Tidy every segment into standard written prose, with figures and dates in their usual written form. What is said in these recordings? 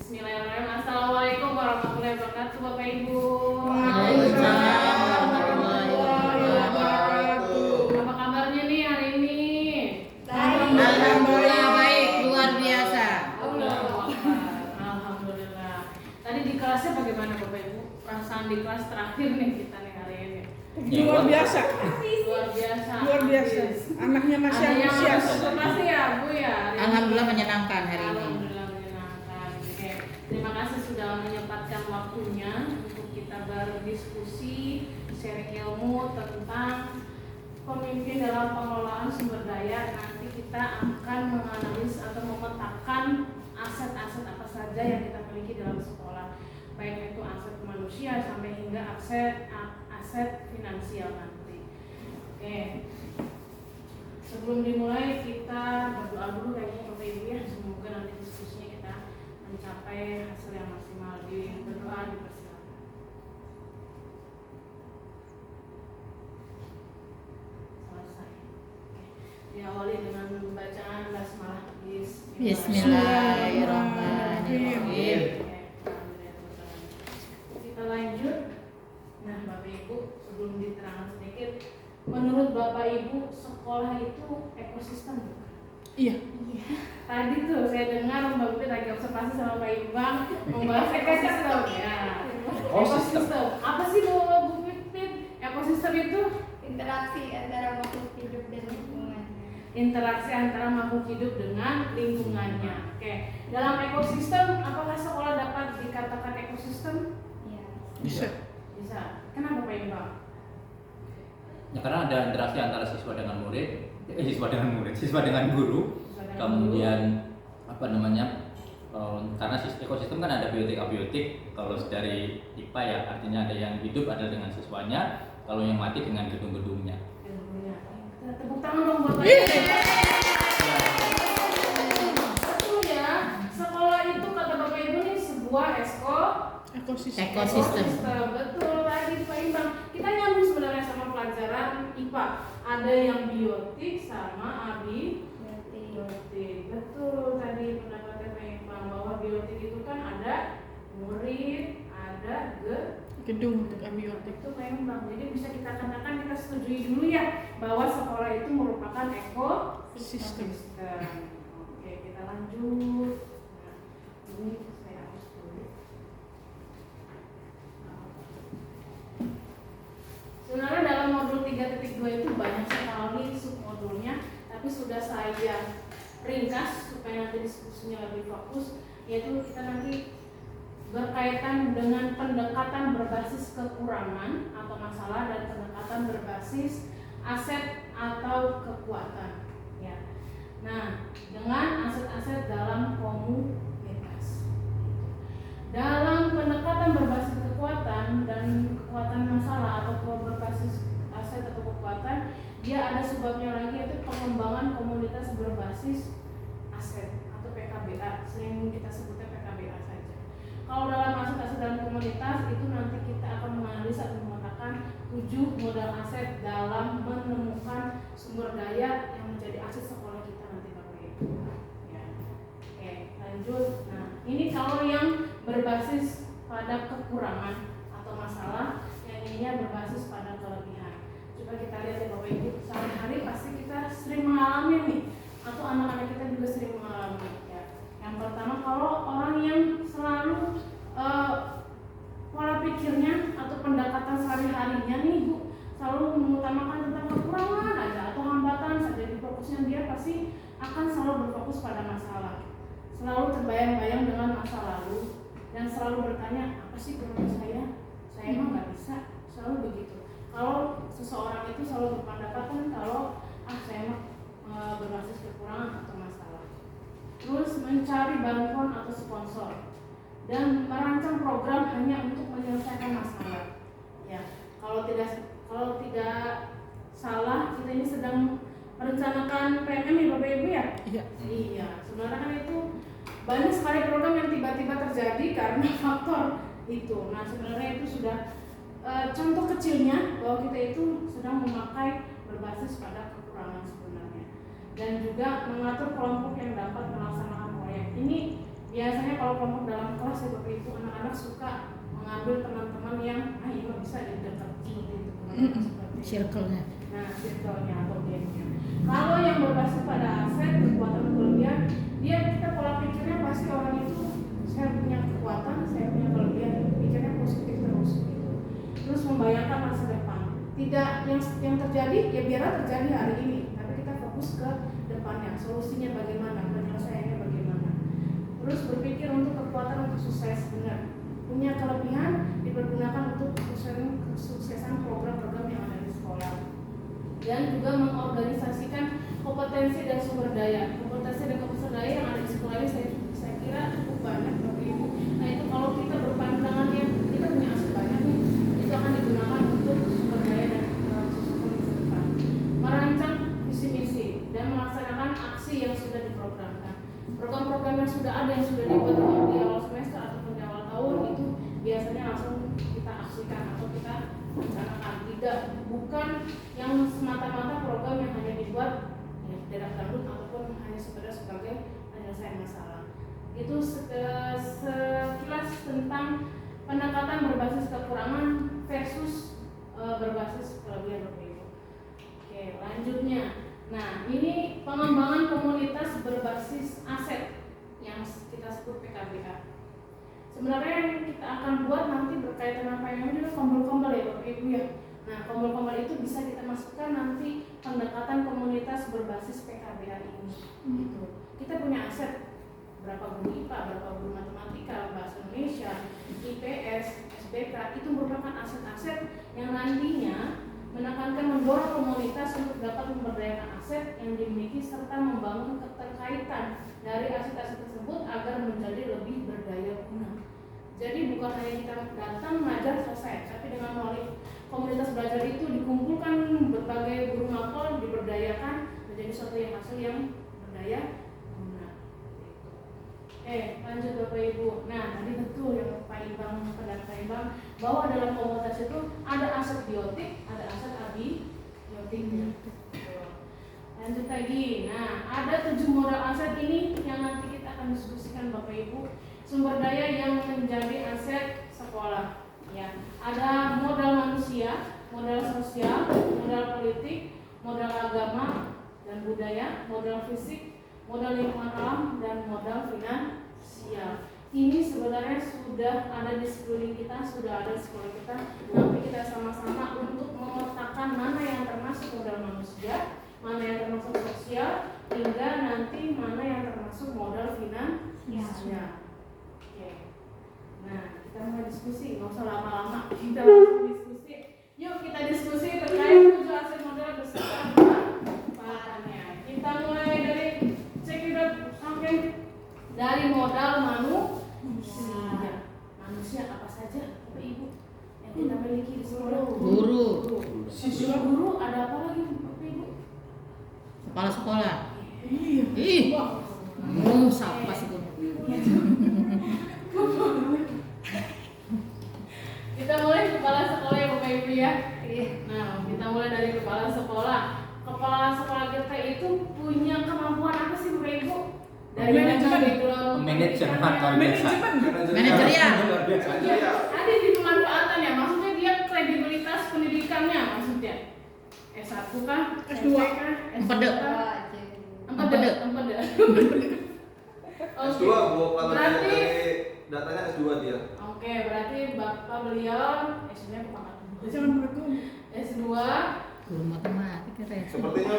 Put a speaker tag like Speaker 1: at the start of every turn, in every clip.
Speaker 1: Bismillahirrahmanirrahim. Assalamualaikum warahmatullahi wabarakatuh, Bapak Ibu.
Speaker 2: Waalaikumsalam warahmatullahi wabarakatuh.
Speaker 1: Apa kabarnya nih hari ini?
Speaker 2: Alhamdulillah baik, luar biasa.
Speaker 1: Alhamdulillah. Tadi di kelasnya bagaimana Bapak Ibu? Perasaan di kelas terakhir nih kita nih hari ini.
Speaker 3: Luar biasa.
Speaker 1: Luar biasa.
Speaker 3: Luar biasa. Anaknya masih
Speaker 1: Ada yang
Speaker 3: antusias.
Speaker 1: masih ya Bu ya.
Speaker 2: Alhamdulillah menyenangkan hari ini.
Speaker 1: Alhamdulillah menyenangkan. Oke, terima kasih sudah menyempatkan waktunya untuk kita berdiskusi, sharing ilmu tentang pemimpin dalam pengelolaan sumber daya. Nanti kita akan menganalisis atau memetakan aset-aset apa saja yang kita miliki dalam sekolah, baik itu aset manusia sampai hingga aset finansial nanti. Oke. Sebelum dimulai kita berdoa dulu kayaknya Bapak Ibu ya, semoga nanti diskusinya kita mencapai hasil yang maksimal. Di berdoa dipersilakan. Selesai. Oke. Diawali dengan bacaan basmalah.
Speaker 2: Bismillahirrahmanirrahim.
Speaker 1: Kita lanjut. Nah Bapak Ibu, sebelum diterangkan sedikit, menurut Bapak Ibu sekolah itu ekosistem bukan?
Speaker 3: Iya.
Speaker 1: Tadi tuh saya dengar Mbak Pipit lagi observasi sama Pak Ibang membahas ekosistem ya. Ekosistem. Apa sih Bu Pipit? Ekosistem itu
Speaker 4: Interaksi antara makhluk hidup dan lingkungan.
Speaker 1: interaksi antara makhluk hidup dengan lingkungannya. Oke. Dalam ekosistem, apakah sekolah dapat dikatakan ekosistem?
Speaker 4: Ya.
Speaker 3: Bisa.
Speaker 1: Bisa. Kenapa Pak Ibang?
Speaker 5: Ya, karena ada interaksi antara siswa dengan siswa dengan guru.
Speaker 1: Bisa dengan
Speaker 5: Kemudian apa namanya? Karena ekosistem kan ada abiotik. Kalau dari IPA ya artinya ada yang hidup ada dengan siswanya, kalau yang mati dengan gedung-gedungnya.
Speaker 1: ilmunya. Kita tepuk tangan dong buat Pak Ibang. Betul ya. Sekolah itu kata Bapak Ibu nih sebuah
Speaker 3: Ekosistem.
Speaker 2: Ekosistem.
Speaker 1: Betul tadi Pak Imbang. Kita nyambung sebenarnya sama pelajaran IPA. Ada yang biotik sama abiotik. Betul tadi pendapatnya Pak Imbang bahwa biotik itu kan ada murid, ada
Speaker 3: Gedung untuk abiotik.
Speaker 1: itu Pak Imbang. Jadi bisa kita katakan kita setujui dulu ya bahwa sekolah itu merupakan ekosistem. Oke, kita lanjut. Nah, ini saya hapus dulu. Sebenarnya dalam modul 3.2 itu banyak sekali submodulnya, tapi sudah saya ringkas supaya nanti diskusinya lebih fokus, yaitu kita nanti berkaitan dengan pendekatan berbasis kekurangan atau masalah dan pendekatan berbasis aset atau kekuatan. Ya. Nah, dengan aset-aset dalam komunitas. Dalam pendekatan berbasis kekuatan dan kekuatan masalah atau berbasis aset atau kekuatan, dia ada sebabnya lagi yaitu pengembangan komunitas berbasis aset atau PKBA, sering kita sebutnya PKBA saja. Kalau dalam aset-aset dan komunitas itu nanti kita akan menganalisa atau memetakan 7 modal aset dalam menemukan sumber daya yang menjadi aset sekolah kita nanti Bapak Ibu. Ya. Oke, lanjut. Nah, ini kalau yang berbasis pada kekurangan atau masalah, yang ininya berbasis pada kelebihan. Coba kita lihat ya Bapak Ibu, sehari-hari pasti kita sering mengalami nih, atau anak-anak kita juga sering mengalami ya. Yang pertama, kalau orang yang selalu pola pikirnya atau pendekatan sehari-harinya nih Bu, selalu mengutamakan tentang kekurangan aja atau hambatan saja, di fokusnya dia pasti akan selalu berfokus pada masalah, selalu terbayang-bayang dengan masa lalu, dan selalu bertanya apa sih kekurangan saya emang nggak bisa, selalu begitu. Kalau seseorang itu selalu berpendapatan kalau saya emang berbasis kekurangan atau masalah, terus mencari bantuan atau sponsor dan merancang program hanya untuk menyelesaikan masalah. Ya, kalau tidak salah kita ini sedang merencanakan PMM ya Bapak Ibu ya?
Speaker 3: Iya.
Speaker 1: Iya, sebenarnya kan itu banyak sekali program yang tiba-tiba terjadi karena faktor itu. Nah, sebenarnya itu sudah contoh kecilnya bahwa kita itu sedang memakai berbasis pada kekurangan sebenarnya. Dan juga mengatur kelompok yang dapat melaksanakan proyek. Ini biasanya kalau kelompok dalam kelas ya Bapak Ibu, anak-anak suka mengambil teman-teman yang ini bisa didekat seperti itu. Seperti itu.
Speaker 2: Circle-nya.
Speaker 1: Nah, circle-nya atau gengnya. Kalau yang berbasis pada aset, kekuatan, kelebihan, dia kita pola pikirnya pasti orang itu saya punya kekuatan, saya punya kelebihan, pikirnya positif terus gitu. Terus membayangkan masa depan. Tidak yang terjadi ya biarlah terjadi hari ini, tapi kita fokus ke depannya, solusinya bagaimana, penyelesaiannya bagaimana. Terus berpikir untuk kekuatan untuk sukses, benar. Punya kelebihan dipergunakan untuk kesuksesan program-program yang ada di sekolah. Dan juga mengorganisasikan kompetensi dan sumber daya. Kompetensi dan sumber daya yang ada di sekolah ini saya kira cukup banyak Bapak Ibu. Nah itu kalau kita berpandangannya kita punya aset banyak nih, itu akan digunakan untuk sumber daya dan susunan masa depan. Merancang visi misi dan melaksanakan aksi yang sudah diprogramkan. Program-program yang sudah ada yang sudah dibuat di awal semester ataupun di awal tahun itu biasanya langsung kita aksikan atau kita rencanakan. Tidak, bukan yang semata-mata program yang hanya dibuat ya, dadak dangdut ataupun hanya sekedar sebagai penyelesaian masalah. Itu sekilas tentang pendekatan berbasis kekurangan versus berbasis kelebihan Bapak Ibu. Oke, lanjutnya. Nah, ini pengembangan komunitas berbasis aset yang kita sebut PKBA. Sebenarnya yang kita akan buat nanti berkaitan apa yang ini kompol-kompol ya Bapak Ibu ya. Nah, kompol-kompol itu bisa kita masukkan nanti pendekatan komunitas berbasis PKBA ini. Gitu. Kita punya aset berapa guru IPA, berapa guru matematika, bahasa Indonesia, IPS, SBK, itu merupakan aset-aset yang nantinya menekankan mendorong komunitas untuk dapat memberdayakan aset yang dimiliki serta membangun keterkaitan dari aset-aset tersebut agar menjadi lebih berdaya guna. Jadi bukan hanya kita datang mengajar selesai, tapi dengan melalui komunitas belajar itu dikumpulkan berbagai guru mapel, diberdayakan menjadi suatu yang hasil yang berdaya guna. Lanjut Bapak Ibu. Nah, tadi betul yang Pak Ibang, pendapat Pak Ibang, bahwa dalam komunitas itu ada aset biotik, ada aset abiotiknya. Lanjut lagi. Nah, ada 7 modal aset ini yang nanti kita akan diskusikan Bapak Ibu. Sumber daya yang menjadi aset sekolah. Ya, ada modal manusia, modal sosial, modal politik, modal agama dan budaya, modal fisik, modal lingkungan alam, dan modal finansial. Ini sebenarnya sudah ada di sekeliling kita, sudah ada di sekolah kita. Tapi kita sama-sama untuk memetakan mana yang termasuk modal manusia, mana yang termasuk sosial, hingga nanti mana yang termasuk modal finansial. Oke. Nah, kita mulai diskusi, nggak usah lama-lama. Kita langsung diskusi. Yuk kita diskusi terkait 7 aset modal beserta manfaatnya. Kita mulai dari cekidot sampai dari modal manusia. Manusia apa saja, Bapak Ibu, yang kita miliki di sekolah?
Speaker 2: Guru.
Speaker 1: Siswa guru ada apa lagi, Bapak Ibu?
Speaker 2: Kepala sekolah.
Speaker 3: Iya.
Speaker 2: Ih. Siapa sih guru?
Speaker 1: Kita mulai kepala sekolah ya Bapak Ibu ya. Nah, kita mulai dari kepala sekolah. Kepala sekolah kita itu punya kemampuan apa sih Bapak Ibu? Dari
Speaker 3: Manajemen.
Speaker 5: Manajemen luar biasa.
Speaker 2: Manajerial.
Speaker 1: Tadi di pemanfaatan ya, maksudnya dia kredibilitas pendidikannya maksudnya. S1 kah?
Speaker 3: S2
Speaker 1: kah?
Speaker 2: Empede.
Speaker 1: Empede.
Speaker 6: S2 Bu, kalau
Speaker 1: Berarti
Speaker 6: dari datanya S2 dia.
Speaker 1: oke, berarti Bapak beliau S2 bukan
Speaker 3: Assalamualaikum.
Speaker 1: S2
Speaker 2: Guru matematika ya.
Speaker 6: Sepertinya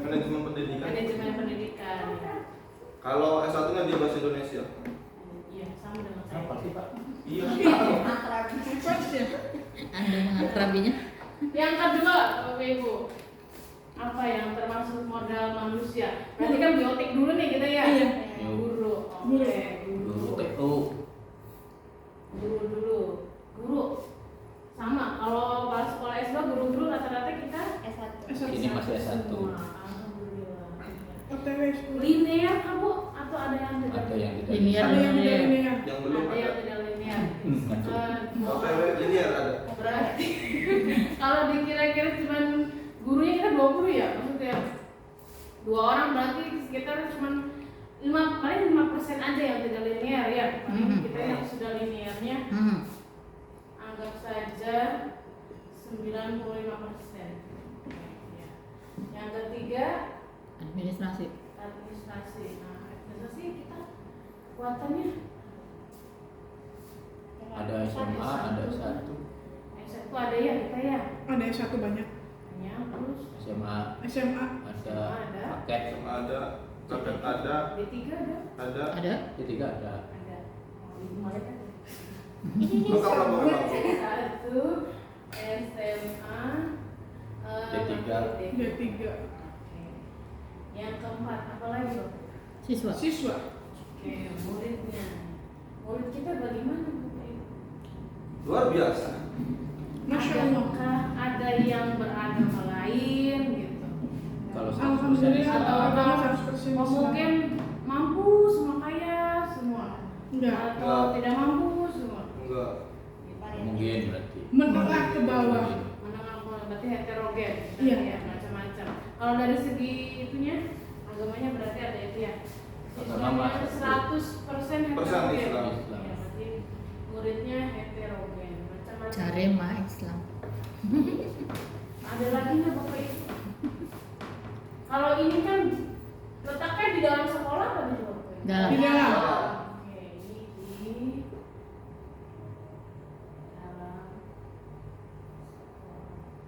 Speaker 6: manajemen pendidikan.
Speaker 1: manajemen pendidikan.
Speaker 6: Kalau S1-nya dia bahasa Indonesia.
Speaker 1: Iya, sama dengan saya.
Speaker 5: Apa sih Pak?
Speaker 6: Iya.
Speaker 3: Pas ya.
Speaker 2: Anda mengakrabinya?
Speaker 1: Yang kedua, Bapak Ibu, apa yang termasuk modal manusia? Berarti kan biotik dulu nih kita ya.
Speaker 3: Iya.
Speaker 1: Guru. Oke, guru. Guru dulu. Guru. Sama. Kalau pas sekolah S2 guru-guru rata-rata kita
Speaker 4: S1.
Speaker 5: Ini masih S1.
Speaker 1: semua. Alhamdulillah.
Speaker 3: OTW sekolah.
Speaker 1: Linear kan Bu? Atau ada yang tidak?
Speaker 5: Atau yang tidak
Speaker 2: Linear.
Speaker 3: Ada yang tidak linear.
Speaker 6: Yang belum
Speaker 1: Ada yang
Speaker 6: ada.
Speaker 1: tidak linear.
Speaker 6: OTW linear ada.
Speaker 1: Berarti kalau dikira-kira cuman gurunya kita 2 guru ya, maksudnya 2 orang berarti sekitar cuman paling 5% aja yang tidak linear ya. Paling
Speaker 2: Mhm.
Speaker 1: kita yang sudah linearnya anggap saja 95%. Ya. Yang ketiga
Speaker 2: Administrasi.
Speaker 1: administrasi. Nah, administrasi kita kekuatannya
Speaker 5: Ada SMA, ada S1,
Speaker 1: S1 ada ya kita ya.
Speaker 3: Ada S1 banyak.
Speaker 1: Ya, terus
Speaker 5: SMA
Speaker 3: SMA
Speaker 5: ada,
Speaker 1: Ada.
Speaker 5: paket,
Speaker 6: Sama ada, paket ada,
Speaker 1: D3 ada.
Speaker 6: ada.
Speaker 2: Ada?
Speaker 5: D3 ada.
Speaker 1: Ada. Oh, ibu Malik ada.
Speaker 6: Lengkap lah pokoknya.
Speaker 1: Satu SMA
Speaker 5: D3.
Speaker 3: D3.
Speaker 1: Oke. Yang keempat apa lagi Bang?
Speaker 2: Siswa.
Speaker 3: Siswa.
Speaker 1: Oke, muridnya. Murid kita bagaimana Bapak Ibu?
Speaker 6: Luar biasa.
Speaker 3: Masya Allah.
Speaker 1: Adakah ada yang beragama lain gitu?
Speaker 5: Kalau
Speaker 3: Alhamdulillah.
Speaker 1: Atau
Speaker 3: Agama
Speaker 1: orang
Speaker 3: 100%
Speaker 1: oh,
Speaker 3: Islam.
Speaker 1: mungkin mampu semua kaya semua
Speaker 3: Enggak.
Speaker 1: atau tidak mampu semua
Speaker 6: Enggak.
Speaker 5: mungkin berarti.
Speaker 3: Menengah ke bawah.
Speaker 1: menengah ke bawah, berarti heterogen
Speaker 3: Iya.
Speaker 1: ya, macam-macam. Kalau dari segi itunya agamanya berarti ada itu ya
Speaker 5: Agama
Speaker 1: siswanya
Speaker 5: masuk.
Speaker 1: 100% heterogen
Speaker 6: Persen Islam.
Speaker 1: ya, berarti muridnya heterogen macam-macam.
Speaker 2: Carema Islam.
Speaker 1: Ada lagi nggak Bapak Ibu? Kalau ini kan letaknya di dalam sekolah atau di luar? Bapak Ibu?
Speaker 2: Dalam.
Speaker 3: Di dalam.
Speaker 1: Oke, ini di dalam sekolah.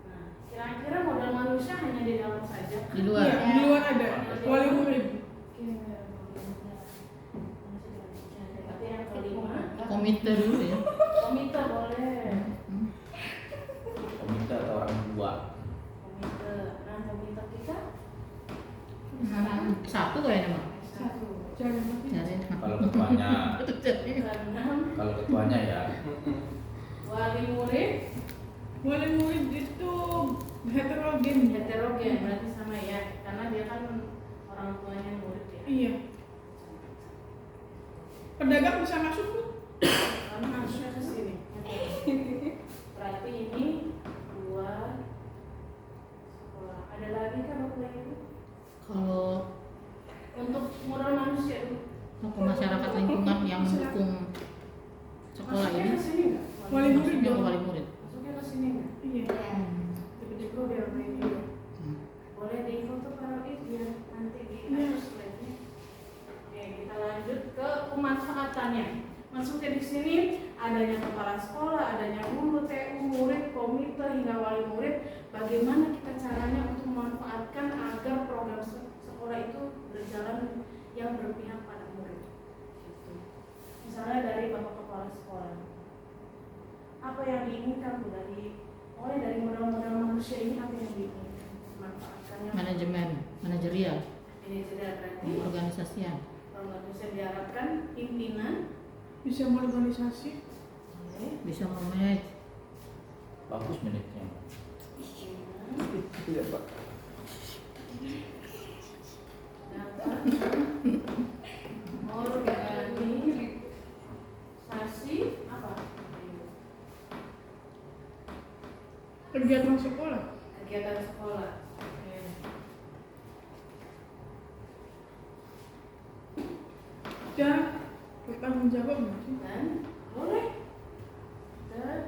Speaker 1: Nah, kira-kira modal manusia hanya di dalam saja?
Speaker 2: Di luar.
Speaker 3: Iya, di luar ada. Wali murid.
Speaker 1: Oke, berarti yang kelima,
Speaker 2: Komite dulu ya.
Speaker 1: komite boleh.
Speaker 2: Hmm.
Speaker 5: Komite atau orang tua.
Speaker 1: Komite, nah komite kita
Speaker 2: Satu kayaknya mah.
Speaker 1: satu.
Speaker 3: Jangan.
Speaker 2: Carema.
Speaker 5: Kalau ketuanya,
Speaker 1: Keenam,
Speaker 5: kalau ketuanya ya
Speaker 1: wali murid
Speaker 3: Wali murid itu heterogen.
Speaker 1: heterogen berarti sama ya karena dia kan orang tuanya murid ya.
Speaker 3: Iya. Pedagang bisa masuk Bu?
Speaker 1: Kamu masuknya ke sini. Berarti ini dua sekolah. Ada lagi kan Bapak Ibu?
Speaker 2: Kalau
Speaker 1: Untuk modal manusia itu
Speaker 2: ke masyarakat lingkungan yang mendukung sekolah
Speaker 1: masuknya
Speaker 2: ini,
Speaker 1: ke sini nggak?
Speaker 3: Wali murid
Speaker 2: maksudnya ke
Speaker 3: dong.
Speaker 2: wali murid.
Speaker 1: Masuknya ke sini nggak?
Speaker 3: Iya.
Speaker 1: Tiba-tiba biar main dulu.
Speaker 2: Hmm.
Speaker 1: Boleh difoto Paroid biar nanti di
Speaker 3: Iya.
Speaker 1: slide-nya. Oke, kita lanjut ke pemanfaatannya. Masuknya di sini adanya kepala sekolah, adanya guru, TU, murid, komite hingga wali murid. Bagaimana kita caranya untuk memanfaatkan agar program sekolah itu berjalan yang berpihak pada murid. Gitu. Misalnya dari Bapak Kepala Sekolah. Apa yang diinginkan Bu dari mulai dari modal-modal manusia ini apa yang diinginkan? Manfaatkannya
Speaker 2: Manajemen, manajerial,
Speaker 1: ini tidak berarti
Speaker 2: organisasian.
Speaker 1: kalau bisa diharapkan pimpinan
Speaker 3: Bisa mengorganisasi.
Speaker 2: Bisa memanage.
Speaker 5: bagus menitnya.
Speaker 6: Iya Pak.
Speaker 1: organisasi apa?
Speaker 3: Kegiatan sekolah.
Speaker 1: Kegiatan sekolah. Oke.
Speaker 3: Dan bertanggung jawab nggak sih?
Speaker 1: Dan boleh. Dan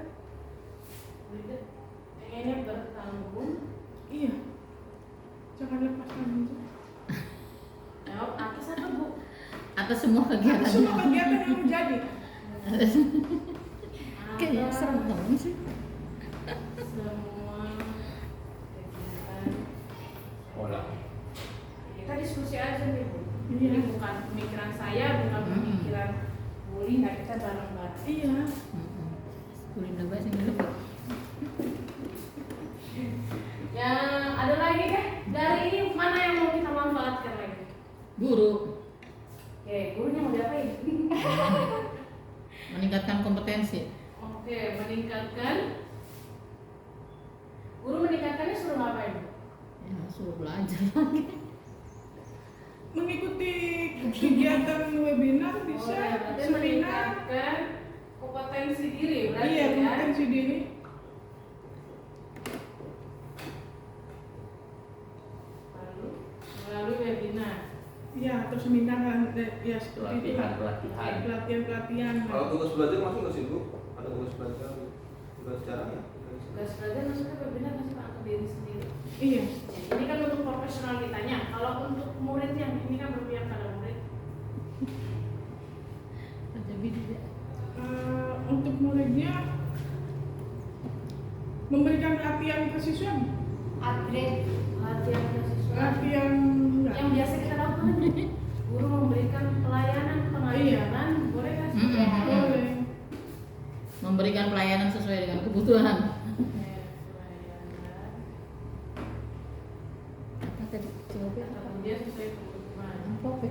Speaker 1: pengennya bertanggung
Speaker 3: Iya. Jangan lepas tanggung jawab.
Speaker 1: jawab atas apa Bu?
Speaker 2: Atas semua kegiatan.
Speaker 3: Semua kegiatan yang terjadi.
Speaker 2: Kayaknya serem banget sih.
Speaker 1: Semua kegiatan
Speaker 5: Olah.
Speaker 1: kita diskusi aja nih Bu.
Speaker 3: Iya.
Speaker 1: Ini bukan pemikiran saya, bukan pemikiran Buli, nggak kita bareng-bareng.
Speaker 3: Iya.
Speaker 2: Kulit dapat sih dulu.
Speaker 1: Yang ada lagi deh dari ini mana yang mau kita manfaatkan lagi?
Speaker 2: Guru
Speaker 1: Oke, gurunya mau diapain?
Speaker 2: meningkatkan kompetensi.
Speaker 1: Oke, meningkatkan. Guru meningkatkannya suruh ngapain?
Speaker 2: Ya suruh belajar lagi.
Speaker 3: Mengikuti kegiatan webinar bisa,
Speaker 1: Oh, ya, berarti
Speaker 3: seminar.
Speaker 1: meningkatkan kompetensi diri, berarti
Speaker 3: Iya,
Speaker 1: ya.
Speaker 3: kompetensi diri.
Speaker 1: Lalu melalui webinar.
Speaker 3: Iya, atau seminar kan, ya seperti itu.
Speaker 5: Pelatihan.
Speaker 6: Kalau tugas belajar masuk nggak sih Bu? Ada tugas belajar, tugas caranya?
Speaker 1: Tugas belajar maksudnya berbeda nggak sih Pak untuk diri sendiri?
Speaker 3: Iya.
Speaker 1: Ini kan untuk profesional kitanya. Kalau untuk murid yang ini kan berpihak pada murid.
Speaker 2: Ada beda.
Speaker 3: Untuk muridnya memberikan latihan ke siswa,
Speaker 4: Upgrade.
Speaker 1: Latihan ke siswa.
Speaker 3: latihan enggak?
Speaker 1: Yang biasa kita lakukan guru memberikan pelayanan pengajaran, boleh nggak sih?
Speaker 2: Mm-mm.
Speaker 3: Boleh.
Speaker 2: Memberikan pelayanan sesuai dengan kebutuhan.
Speaker 1: Pelayanan.
Speaker 2: Apa tadi?
Speaker 1: Kemudian sesuai kebutuhan.
Speaker 2: Apa?
Speaker 1: Oke,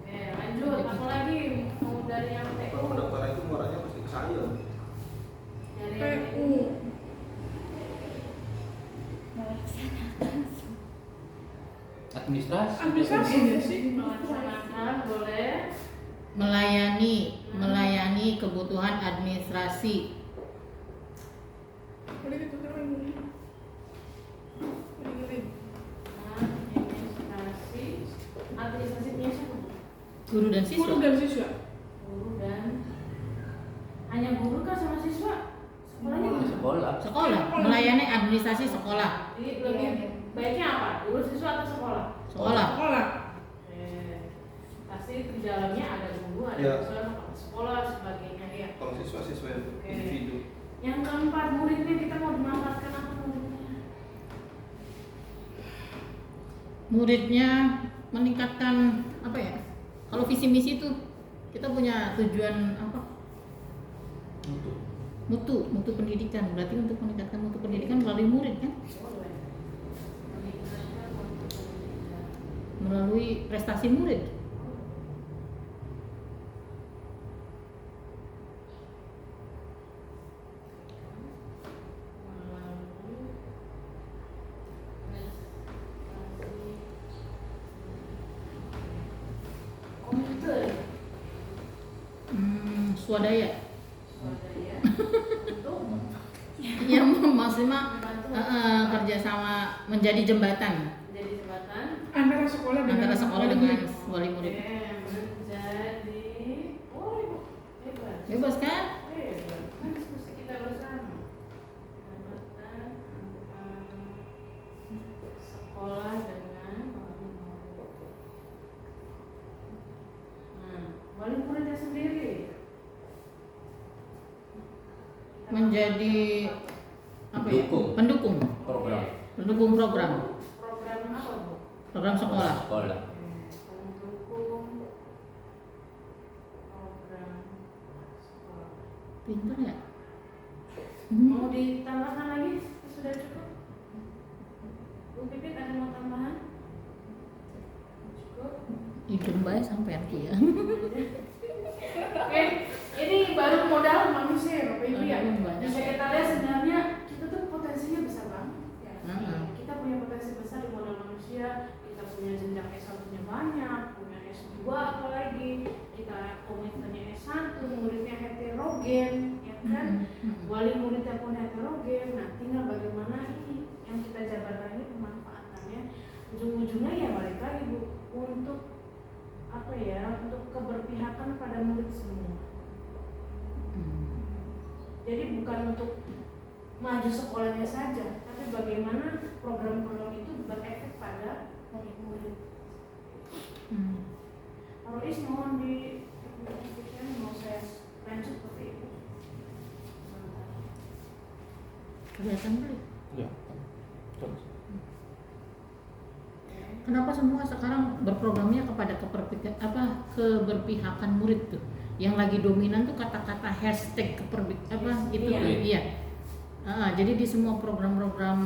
Speaker 1: lanjut. Apa lagi? Mau dari yang TU?
Speaker 6: Kalau pendaftaran itu muaranya pasti ke saya.
Speaker 1: Dari yang
Speaker 3: PU.
Speaker 5: Administrasi.
Speaker 3: Administrasi ya sih.
Speaker 1: Melaksanakan, boleh.
Speaker 2: Melayani kebutuhan administrasi.
Speaker 3: Boleh gitu terus.
Speaker 1: Administrasi punya siapa?
Speaker 2: Guru dan siswa.
Speaker 3: Guru dan siswa.
Speaker 1: Guru dan hanya guru kah sama siswa? Sekolahnya gimana?
Speaker 5: Sekolah.
Speaker 2: Sekolah. Melayani administrasi sekolah.
Speaker 1: Jadi lebih baiknya apa? Guru siswa atau sekolah?
Speaker 2: Sekolah.
Speaker 3: Sekolah.
Speaker 1: Pasti di dalamnya ada guru, ada
Speaker 6: Ya.
Speaker 1: siswa, sekolah sebagainya ya.
Speaker 6: Kalau siswa itu
Speaker 1: Oke.
Speaker 6: individu.
Speaker 1: Yang keempat, muridnya kita mau dimanfaatkan apa muridnya?
Speaker 2: Muridnya meningkatkan apa ya? Kalau visi misi itu kita punya tujuan apa? Mutu pendidikan. Berarti untuk meningkatkan mutu pendidikan melalui murid kan?
Speaker 1: Boleh. Meningkatkan mutu pendidikan.
Speaker 2: Melalui prestasi murid.
Speaker 1: Komputer
Speaker 2: Swadaya.
Speaker 1: swadaya untuk
Speaker 2: Yang maksudnya
Speaker 1: membantu
Speaker 2: kerjasama menjadi jembatan
Speaker 1: menjadi jembatan.
Speaker 3: Antara sekolah dengan
Speaker 2: antara sekolah
Speaker 3: wali
Speaker 2: dengan
Speaker 3: murid.
Speaker 2: wali murid.
Speaker 1: Menjadi hebat.
Speaker 2: Bebas kan?
Speaker 1: Hebat. Kan diskusi kita bersama. Jembatan antara sekolah dengan wali murid. Nah, wali muridnya sendiri
Speaker 2: Menjadi apa ya?
Speaker 5: Pendukung.
Speaker 2: Pendukung.
Speaker 5: Program.
Speaker 2: Pendukung program.
Speaker 1: Program apa Bu?
Speaker 2: Program sekolah.
Speaker 5: Sekolah.
Speaker 1: Pendukung program sekolah.
Speaker 2: Pintar ya?
Speaker 1: Mau ditambahkan lagi? Sudah cukup? Bu Pipit ada mau tambahan? Cukup?
Speaker 2: Hidung baik sampai aku ya.
Speaker 1: Oke, ini baru modal manusia ya Bapak Ibu ya.
Speaker 2: Banyak.
Speaker 1: Bisa kita lihat sebenarnya kita tuh potensinya besar banget ya.
Speaker 2: Mm-mm.
Speaker 1: Kita punya potensi besar di modal manusia. Kita punya jenjang S1-nya banyak, punya S2 apalagi. Kita komitmennya S1, muridnya heterogen, ya kan? Wali muridnya pun heterogen. Nah, tinggal bagaimana ini yang kita jabarkan ini pemanfaatannya. Ujung-ujungnya ya balik lagi Bu, untuk apa ya, untuk keberpihakan pada murid semua. Jadi bukan untuk maju sekolahnya saja, tapi bagaimana program-program itu berefek pada murid. Kalau Is mohon di mau saya lanjut seperti itu.
Speaker 2: Kelihatan belum?
Speaker 6: Ya.
Speaker 2: Kenapa semua sekarang berprogramnya kepada keberpihakan murid tuh? Yang lagi dominan tuh kata-kata hashtag itu
Speaker 1: Iya.
Speaker 2: iya. Jadi di semua program-program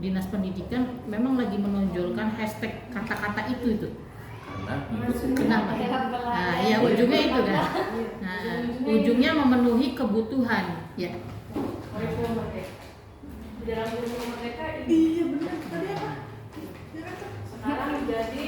Speaker 2: dinas pendidikan memang lagi menonjolkan hashtag kata-kata itu.
Speaker 5: Karena ikut
Speaker 2: Kenapa? Nah, ya ujungnya itu kan. Nah, ujungnya memenuhi kebutuhan, ya.
Speaker 1: Kurikulum merdeka. Di dalam kurikulum merdeka ini
Speaker 3: Iya benar. Tadi apa?
Speaker 1: sekarang jadi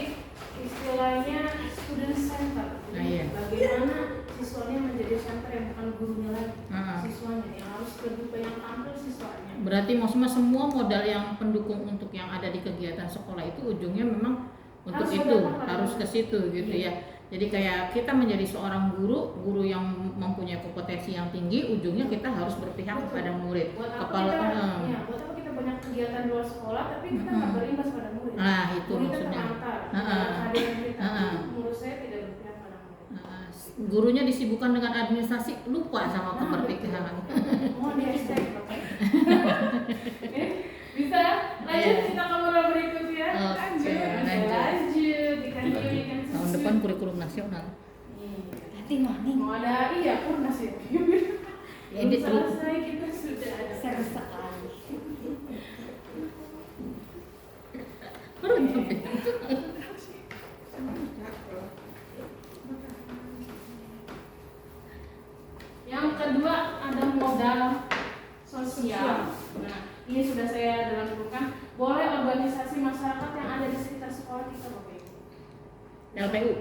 Speaker 1: istilahnya student center.
Speaker 2: Nah, iya.
Speaker 1: Bagaimana siswanya menjadi center yang bukan gurunya lagi,
Speaker 2: Ah.
Speaker 1: siswanya yang harus lebih banyak tampil siswanya.
Speaker 2: Berarti maksudnya semua modal yang pendukung untuk yang ada di kegiatan sekolah itu ujungnya memang untuk
Speaker 1: Harus
Speaker 2: itu,
Speaker 1: berdampak pada
Speaker 2: harus
Speaker 1: guru.
Speaker 2: ke situ gitu
Speaker 1: Iya.
Speaker 2: ya. Jadi kayak kita menjadi seorang guru yang mempunyai kompetensi yang tinggi, ujungnya kita harus berpihak
Speaker 1: Betul.
Speaker 2: kepada murid.
Speaker 1: Buat apa
Speaker 2: Kepala
Speaker 1: kita, ya, buat apa kita banyak kegiatan di luar sekolah tapi kita nggak berimbas pada murid.
Speaker 2: Nah, itu
Speaker 1: Murid
Speaker 2: maksudnya.
Speaker 1: terlantar,
Speaker 2: Heeh.
Speaker 1: kehadiran kita
Speaker 2: Heeh.
Speaker 1: menurut saya tidak berpihak pada murid.
Speaker 2: Nah, gurunya disibukkan dengan administrasi, lupa sama
Speaker 1: Nah,
Speaker 2: keberpihakan.
Speaker 1: Mohon di hashtag Bapak. Bisa lanjut
Speaker 2: Iya.
Speaker 1: kita ke modal berikutnya.
Speaker 2: Oke,
Speaker 1: Lanjut.
Speaker 2: lanjut.
Speaker 1: Ikan hiu, ikan susu.
Speaker 2: Tahun depan kurikulum nasional.
Speaker 1: Iya.
Speaker 4: Nanti maning.
Speaker 1: Mau ada iya purnas ya.
Speaker 2: Ya, edit dulu.
Speaker 1: Selesai kita sudah ada.
Speaker 4: Seru sekali.
Speaker 2: Baru nyampe.
Speaker 1: Yang kedua ada modal sosial. Nah, ini sudah saya dalamkan. Boleh organisasi masyarakat yang ada di sekitar sekolah kita, Bapak Ibu.
Speaker 2: LTU,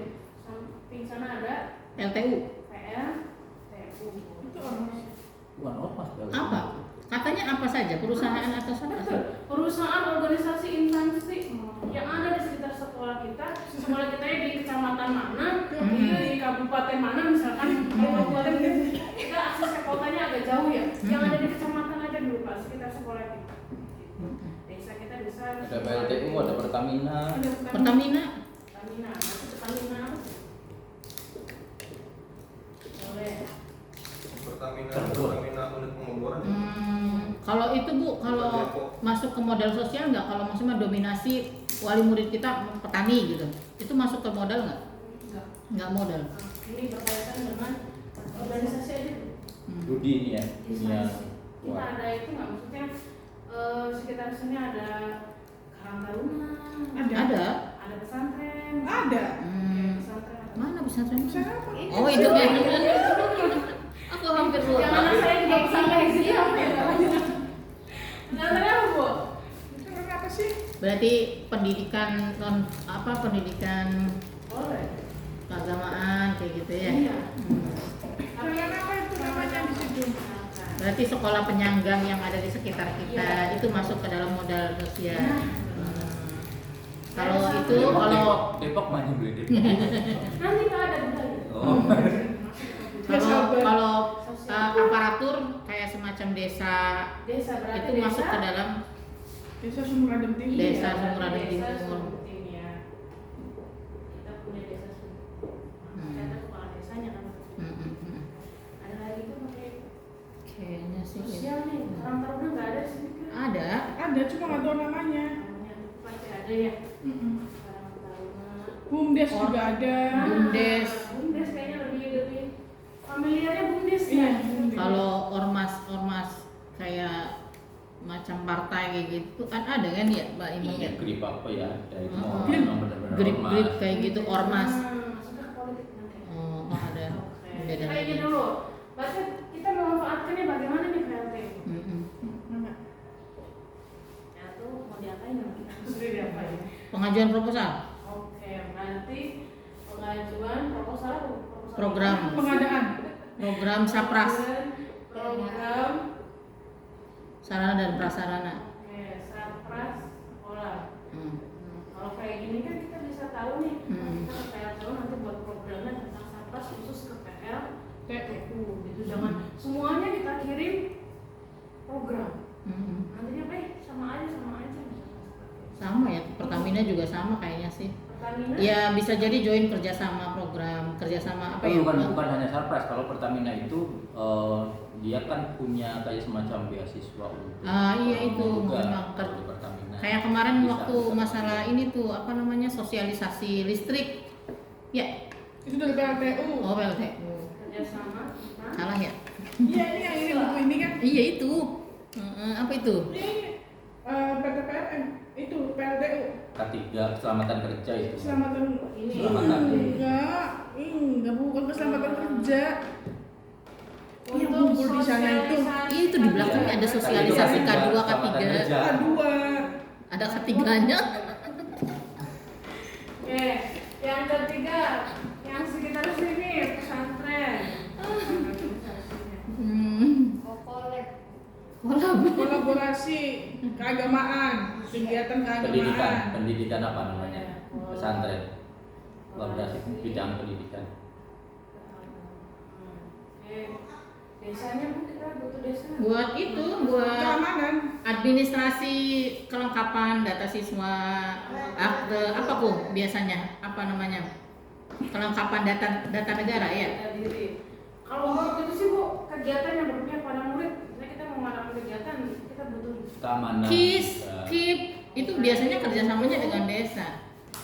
Speaker 1: Samping sana ada
Speaker 2: LTU.
Speaker 1: PL, TU.
Speaker 3: Itu orang
Speaker 5: Bukan ormas dong.
Speaker 2: Apa? Katanya apa saja? Perusahaan atau apa?
Speaker 1: Betul. Perusahaan, organisasi, instansi yang ada di sekitar sekolah kita. Sekolah kita ya di kecamatan mana, di kabupaten mana misalkan. Kalau kabupaten kita akses ke kotanya agak jauh ya. Yang ada di kecamatan aja dulu Pak, sekitar sekolah kita. Desa kita bisa.
Speaker 5: Ada PLTU, ada Pertamina.
Speaker 1: Ada
Speaker 2: Pertamina.
Speaker 1: Pertamina. Masuk Pertamina apa? Boleh.
Speaker 6: Pertamina unit pengeboran.
Speaker 2: Kalau itu Bu, kalau masuk ke modal sosial nggak? Kalau maksudnya dominasi wali murid kita petani gitu, itu masuk ke modal nggak?
Speaker 1: Enggak.
Speaker 2: Nggak modal.
Speaker 1: Ini berkaitan dengan organisasi aja.
Speaker 5: Rudi ini ya. Dunia.
Speaker 1: Instansi. Kita ada itu nggak maksudnya sekitar sini ada Karang Taruna,
Speaker 2: Ada.
Speaker 1: ada pesantren,
Speaker 3: ada.
Speaker 1: pesantren.
Speaker 2: Mana pesantren?
Speaker 3: Bisa apa?
Speaker 2: Oh itu kan. Aku hampir lupa.
Speaker 1: Yang anak saya juga pesantren di sini apa ya? Pesantren apa Bu?
Speaker 3: Itu apa sih?
Speaker 2: Berarti pendidikan pendidikan
Speaker 1: Boleh.
Speaker 2: keagamaan kayak gitu ya.
Speaker 1: Iya.
Speaker 3: Jangan apa itu namanya di situ?
Speaker 2: Berarti sekolah penyanggang yang ada di sekitar kita itu masuk ke dalam modal sosial. Kalau itu
Speaker 5: Depok mana boleh Depok.
Speaker 1: Nanti Kak ada budaya.
Speaker 5: Oh.
Speaker 2: kalau aparatur kayak semacam desa
Speaker 1: Desa berarti
Speaker 2: itu masuk ke dalam
Speaker 3: Desa Sumur Adem Tinggi.
Speaker 2: Desa
Speaker 1: Iya,
Speaker 2: Sumur Adem
Speaker 1: Desa
Speaker 2: Timur.
Speaker 1: Sumur Timur, ya. Kita punya desa Sumur. Kita ada kepala desanya kan. Ada lagi tuh pakai
Speaker 2: kayaknya sih.
Speaker 1: sosial nih. Karang Taruna nggak ada sih kan?
Speaker 2: Ada.
Speaker 3: Ada, cuma nggak tahu namanya.
Speaker 1: Namanya pasti ada ya.
Speaker 3: Mm-mm.
Speaker 1: Karang Taruna.
Speaker 3: Bumdes juga ada.
Speaker 2: Bumdes.
Speaker 1: Bumdes kayaknya lebih familiarnya Bumdes
Speaker 3: Iya,
Speaker 1: ya.
Speaker 3: Bumdes.
Speaker 2: Kalau ormas kayak macam partai kayak gitu kan ada kan ya Mbak Imam ya?
Speaker 5: Grip apa ya? Dari itu
Speaker 2: Oh.
Speaker 5: memang benar-benar
Speaker 2: Grip-grip
Speaker 5: ormas.
Speaker 2: kayak gitu ormas.
Speaker 1: Masuknya ke politik nanti.
Speaker 2: Oh, ada.
Speaker 1: Oke.
Speaker 2: Beda
Speaker 1: Kita
Speaker 2: lagi.
Speaker 1: ini dulu. Berarti kita memanfaatkannya bagaimana nih PLT?
Speaker 3: Mana?
Speaker 1: Ya tuh mau diapain nanti? Sudah diapain?
Speaker 2: Pengajuan proposal,
Speaker 1: Oke, berarti pengajuan proposal apa?
Speaker 2: Program.
Speaker 3: Pengadaan.
Speaker 2: program sapras,
Speaker 1: Program.
Speaker 2: sarana dan prasarana.
Speaker 1: Oke, sapras sekolah.
Speaker 2: Hmm.
Speaker 1: Kalau kayak gini kan kita bisa tahu nih.
Speaker 2: Hmm.
Speaker 1: Kita ke PLTU nanti buat programnya tentang sapras khusus ke PLTU. Gitu jangan semuanya kita kirim program. Nantinya apa? Sama aja.
Speaker 2: Sama ya, Pertamina juga sama kayaknya sih.
Speaker 1: Pertamina.
Speaker 2: Ya bisa jadi join kerjasama program, kerjasama apa ya?
Speaker 5: Bukan hanya Sarpras. Kalau Pertamina itu dia kan punya kayak semacam beasiswa untuk
Speaker 2: Iya itu
Speaker 5: juga
Speaker 2: memang
Speaker 5: kalau di Pertamina.
Speaker 2: kayak kemarin
Speaker 5: Bisa.
Speaker 2: waktu masalah ini tuh apa namanya sosialisasi listrik, ya.
Speaker 3: Itu dari PLTU.
Speaker 2: Oh PLTU,
Speaker 1: Kerjasama kita.
Speaker 2: salah ya?
Speaker 3: Iya, ini yang ini buku ini kan.
Speaker 2: Iya itu. Apa itu?
Speaker 3: Ini PTPRM. Itu PLTU.
Speaker 5: K3 keselamatan kerja itu.
Speaker 3: Keselamatan
Speaker 1: Ini.
Speaker 5: Keselamatan.
Speaker 3: Enggak bukan keselamatan kerja. Iya,
Speaker 1: Untuk
Speaker 3: kumpul di sana itu.
Speaker 1: sosialisasi.
Speaker 2: Iya, itu di belakangnya ada sosialisasi K2, K3.
Speaker 3: K2.
Speaker 2: Ada ketiganya.
Speaker 1: Oke, yang ketiga yang sekitar sini pesantren.
Speaker 3: kolaborasi keagamaan, kegiatan keagamaan.
Speaker 5: Pendidikan apa namanya? Pesantren. Kolaborasi bidang pendidikan.
Speaker 1: Desanya Bu, kita butuh desa.
Speaker 2: Buat itu, buat
Speaker 3: Keamanan.
Speaker 2: administrasi kelengkapan data siswa, akte apa Bu biasanya? Apa namanya? Kelengkapan data negara ya?
Speaker 1: Data diri. Kalau menurut itu sih Bu, kegiatan yang berpihak pada murid. Misalnya kita mau mengadakan kegiatan, kita butuh
Speaker 5: Keamanan.
Speaker 2: KIS,
Speaker 5: juga.
Speaker 2: KIP itu biasanya kerjasamanya dengan desa.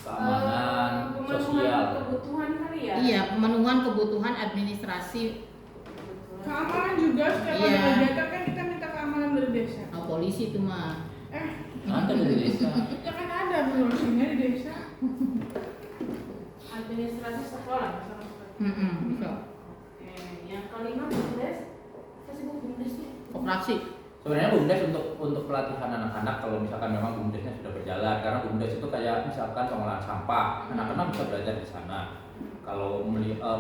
Speaker 5: Keamanan
Speaker 1: pemenuhan
Speaker 5: sosial.
Speaker 1: kebutuhan kali ya.
Speaker 2: Iya, pemenuhan kebutuhan administrasi.
Speaker 3: Keamanan juga setiap
Speaker 2: Iya.
Speaker 3: ada kegiatan kan kita minta keamanan dari desa.
Speaker 2: Polisi itu mah.
Speaker 5: Ada dari desa.
Speaker 3: Ya kan ada polisinya di desa.
Speaker 1: Administrasi sekolah.
Speaker 2: Bisa.
Speaker 1: Yang kelima BUMDes. Apa sih Bu BUMDes itu?
Speaker 2: Koperasi.
Speaker 5: Sebenarnya BUMDes untuk pelatihan anak-anak kalau misalkan memang BUMDesnya sudah berjalan, karena BUMDes itu kayak misalkan pengolahan sampah, anak-anak bisa belajar di sana. Kalau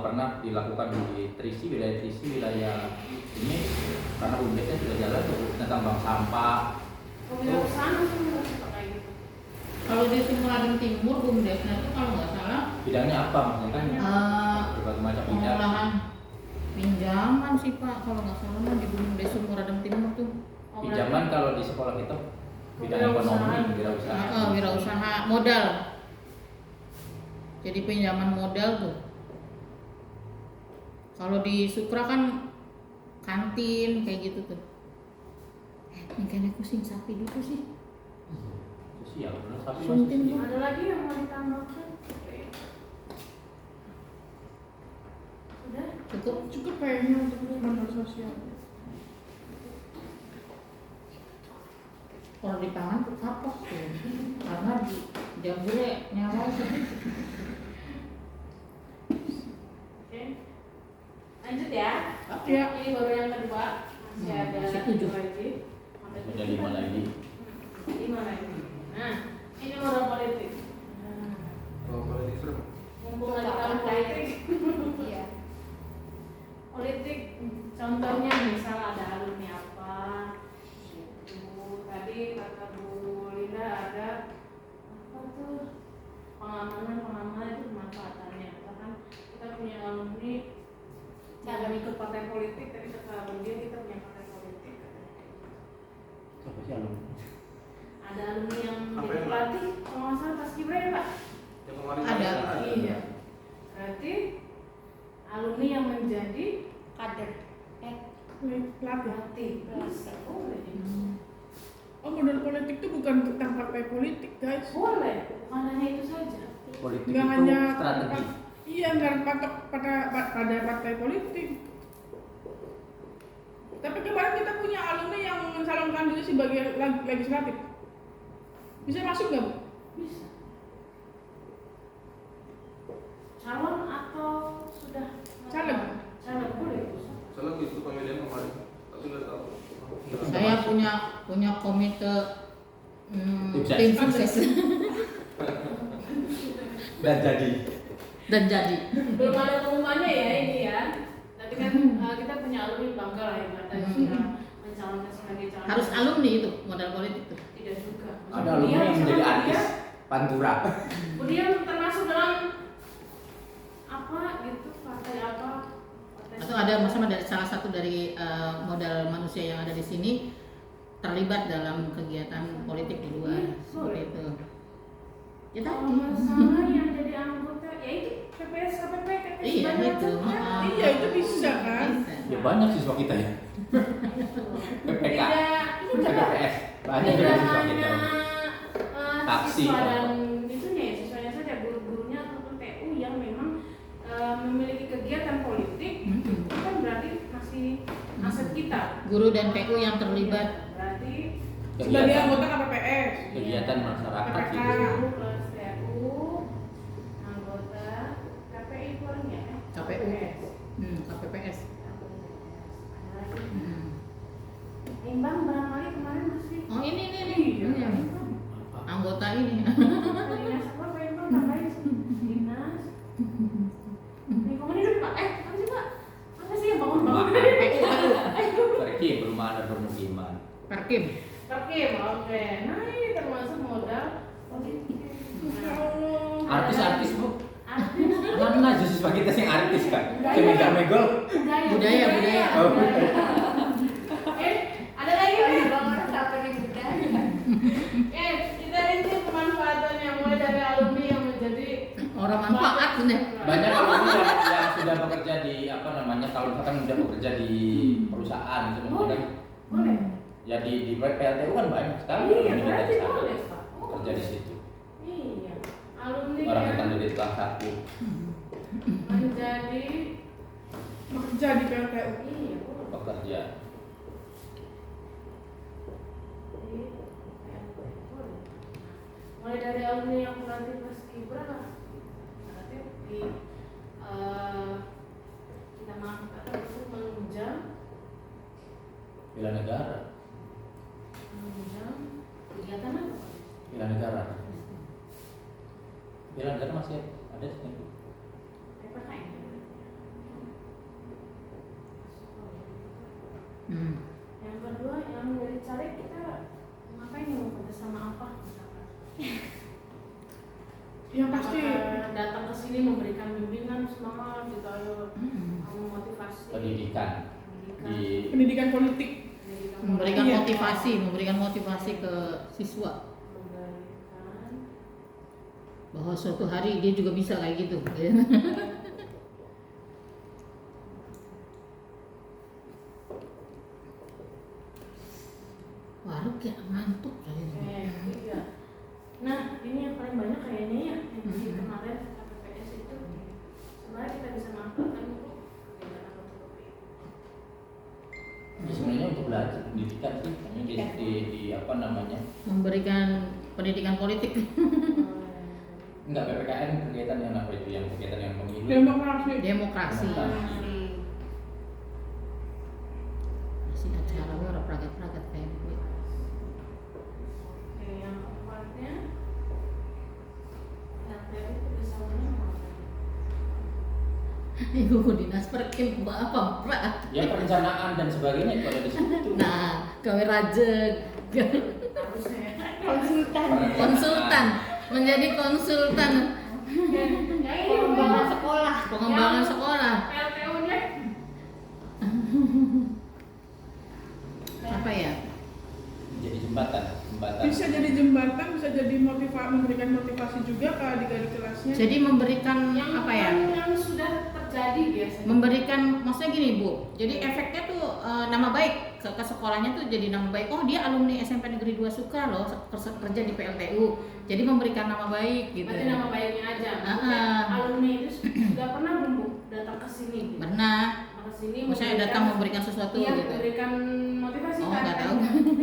Speaker 5: pernah dilakukan di Trisi, wilayah ini, karena BUMDesnya sudah jalan tentang bank sampah.
Speaker 1: Kewirausahaan itu harus pakai gitu.
Speaker 2: Kalau di Sumuraden Timur BUMDesnya itu kalau nggak salah
Speaker 5: Bidangnya apa maksudnya kan? Berbagai macam bidang.
Speaker 2: pengolahan pinjaman sih Pak, kalau nggak salah mah di BUMDes Sumuraden Timur tuh.
Speaker 5: Pinjaman kalau di sekolah kita bidang ekonomi, wirausaha.
Speaker 2: Wirausaha modal. Jadi pinjaman modal tuh. Kalau di Sukra kan kantin kayak gitu tuh. Ini kayaknya kucing sapi dulu sih.
Speaker 5: Sosial, benar tapi
Speaker 2: Suntin
Speaker 5: masih
Speaker 2: Bu.
Speaker 1: Ada lagi yang mau ditambahkan? Sudah?
Speaker 3: Cukup kayaknya untuk bantuan sosial.
Speaker 2: Kalau di tangan tuh kapok tuh. Karena di jambule nyawa tuh.
Speaker 1: Oke. Lanjut ya.
Speaker 3: Ya.
Speaker 1: Ini baru yang kedua. Masih ada
Speaker 2: Masih 7.
Speaker 1: lagi.
Speaker 5: ada 5 lagi.
Speaker 1: 5 lagi. Nah, ini modal politik.
Speaker 6: Kalau politik serem.
Speaker 1: Mumpung lagi tahun politik.
Speaker 4: Iya.
Speaker 1: Politik, contohnya misal ada alumni apa gitu. Tadi kata Bu Linda ada apa tuh pengamanan itu pemanfaatannya. Bahkan kita punya alumni yang ikut partai politik. Tadi kata Bu Linda kita punya partai politik.
Speaker 5: Apa sih alumni?
Speaker 1: Ada alumni yang
Speaker 6: Apa
Speaker 1: jadi
Speaker 6: yang-
Speaker 1: pelatih kalau nggak salah pas Gibran ya Pak.
Speaker 6: Yang kemarin
Speaker 2: Ada.
Speaker 1: Iya. Berarti alumni yang menjadi
Speaker 4: Kader.
Speaker 3: Pelatih.
Speaker 1: pelatih bisa boleh.
Speaker 3: Oh, modal politik itu bukan tentang partai politik, guys.
Speaker 1: Boleh, bukan hanya itu saja.
Speaker 5: Politik
Speaker 3: Nggak
Speaker 5: itu
Speaker 3: hanya
Speaker 5: strategi.
Speaker 3: Iya, nggak patok pada partai politik. Tapi kemarin kita punya alumni yang mencalonkan diri sebagai legislatif. Bisa masuk nggak, Bu?
Speaker 1: Bisa. Calon atau sudah?
Speaker 3: Caleg.
Speaker 1: Caleg boleh.
Speaker 6: Salah gitu pemilihan kemarin. Tapi nggak tahu.
Speaker 2: Saya punya komite
Speaker 5: Sukses.
Speaker 2: tim sukses
Speaker 5: Dan jadi.
Speaker 2: dan jadi.
Speaker 1: Belum ada pengumumannya ya ini ya. Tapi kan kita punya alumni bangga lah ya tadi sudah mencalonkan sebagai calon.
Speaker 2: Harus alumni itu modal politik tuh.
Speaker 1: Tidak juga.
Speaker 5: Ada alumni yang menjadi
Speaker 1: misalkan
Speaker 5: artis Pantura.
Speaker 1: Kemudian termasuk dalam apa gitu partai apa? Partai
Speaker 2: Atau ada masalah dari salah satu dari modal manusia yang ada di sini terlibat dalam kegiatan politik di luar seperti itu. Ya
Speaker 1: kalau
Speaker 2: tadi.
Speaker 1: masalah yang jadi anggota ya itu PPS KPP KPS
Speaker 2: Iya
Speaker 1: banyak
Speaker 2: itu.
Speaker 1: kan?
Speaker 3: Iya, itu bisa kan?
Speaker 2: Bisa.
Speaker 5: Ya banyak siswa kita ya. PPK.
Speaker 1: Tidak, itu tidak
Speaker 5: PPS. Banyak juga
Speaker 1: tidak
Speaker 5: siswa
Speaker 1: hanya
Speaker 5: kita. Taksi,
Speaker 1: siswa
Speaker 5: apa?
Speaker 1: dan itunya ya siswanya saja guru-gurunya ataupun TU yang memang memiliki kegiatan politik itu kan berarti masih aset kita.
Speaker 2: Guru dan PU yang terlibat.
Speaker 1: Berarti
Speaker 3: Sebagai
Speaker 5: Kegiatan,
Speaker 3: anggota KPPS.
Speaker 5: kegiatan masyarakat sih.
Speaker 3: PPK.
Speaker 1: guru plus TU anggota KPI paling ya
Speaker 2: KPU. KPPS.
Speaker 1: Ada lagi. Imbang barangkali kemarin masih
Speaker 2: Oh ini.
Speaker 1: Iya.
Speaker 2: Anggota ini.
Speaker 1: Dinas apa Pak Imbang tambahin dinas lingkungan hidup Pak apa sih Pak? Apa sih yang bangun-bangun?
Speaker 5: Pergi perumahan dan permukiman.
Speaker 2: Perkim.
Speaker 1: Perkim, oke. Nah ini termasuk modal politik. Nah,
Speaker 5: Artis-artis bu.
Speaker 1: artis.
Speaker 5: Mana Yesus bagi kita yang artis kan? Cemega megol.
Speaker 2: Budaya.
Speaker 5: Oh,
Speaker 1: Ada lagi
Speaker 4: Oh,
Speaker 1: nih.
Speaker 4: bang orang tak pakai budaya.
Speaker 1: Kita rinci pemanfaatannya mulai dari alumni yang menjadi
Speaker 2: Orang manfaat bener.
Speaker 5: banyak alumni yang sudah bekerja di apa namanya, kalau misalkan sudah bekerja di perusahaan gitu kan.
Speaker 1: Boleh.
Speaker 5: Ya di PLTU kan banyak sekali
Speaker 1: Iya,
Speaker 5: alumni
Speaker 1: berarti
Speaker 5: dari sana
Speaker 1: boleh, Pak.
Speaker 5: bekerja di situ.
Speaker 1: Iya. Alumni
Speaker 5: Orang
Speaker 1: yang
Speaker 5: kita dari kelas 1.
Speaker 1: menjadi
Speaker 3: Bekerja di PLTU.
Speaker 1: iya, boleh.
Speaker 5: Bekerja.
Speaker 1: Mulai dari alumni yang berarti paskibra berarti di kita maafkan itu menunjang
Speaker 5: Bela negara.
Speaker 1: kegiatan apa?
Speaker 5: Bela negara. Bela negara masih ada sih.
Speaker 1: PPKN. Yang kedua yang dari cari kita ngapain nih, mau kerjasama apa misalkan?
Speaker 3: Yang pasti
Speaker 1: Apakah datang ke sini memberikan bimbingan semangat gitu, ayo memotivasi
Speaker 5: Pendidikan
Speaker 1: pendidikan,
Speaker 5: di
Speaker 3: pendidikan politik.
Speaker 1: pendidikan
Speaker 2: Memberikan
Speaker 3: Iya.
Speaker 2: memberikan motivasi ke siswa
Speaker 1: memberikan
Speaker 2: bahwa suatu hari dia juga bisa kayak gitu. Warung ya ngantuk kayaknya.
Speaker 1: iya. Nah ini yang paling banyak kayaknya ya yang di kemarin KPPS itu sebenarnya kita bisa manfaatkan untuk kegiatan fotokopi.
Speaker 5: ya sebenarnya untuk belajar pendidikan sih, hanya di apa namanya?
Speaker 2: Memberikan pendidikan politik.
Speaker 5: Enggak, PPKN kegiatan yang apa itu, yang kegiatan yang pemilu.
Speaker 3: Demokrasi.
Speaker 2: Demokrasi.
Speaker 5: Demokrasi.
Speaker 2: Masih acara orang pragat-pragat kayak gue.
Speaker 1: Oke, yang keempatnya RTU kerjasamanya mau apa?
Speaker 2: Ibu dinas perkim apa Pak?
Speaker 5: Ya perencanaan dan sebagainya itu ada di situ.
Speaker 2: Nah, gawe rajek.
Speaker 1: Harusnya
Speaker 4: Konsultan.
Speaker 2: Konsultan, menjadi konsultan
Speaker 4: Pengembangan sekolah.
Speaker 2: pengembangan sekolah.
Speaker 1: LTU-nya
Speaker 2: Apa ya?
Speaker 5: Jadi jembatan.
Speaker 3: Bisa jadi jembatan, bisa jadi memberikan motivasi juga ke adik-adik kelasnya.
Speaker 2: Jadi memberikan
Speaker 1: yang
Speaker 2: apa ya?
Speaker 1: yang sudah terjadi biasanya.
Speaker 2: Memberikan, maksudnya gini Bu, jadi efeknya tuh nama baik ke sekolahnya tuh jadi nama baik. Oh dia alumni SMP Negeri 2 Sukra loh, kerja di PLTU. Jadi memberikan nama baik gitu.
Speaker 1: Berarti nama baiknya aja.
Speaker 2: Ah.
Speaker 1: Alumni itu sudah pernah belum Bu datang ke sini? Gitu?
Speaker 2: Pernah.
Speaker 1: Ke sini
Speaker 2: Maksudnya datang memberikan sesuatu
Speaker 1: iya,
Speaker 2: gitu.
Speaker 1: memberikan motivasi
Speaker 2: Oh,
Speaker 1: kan?
Speaker 2: nggak tahu.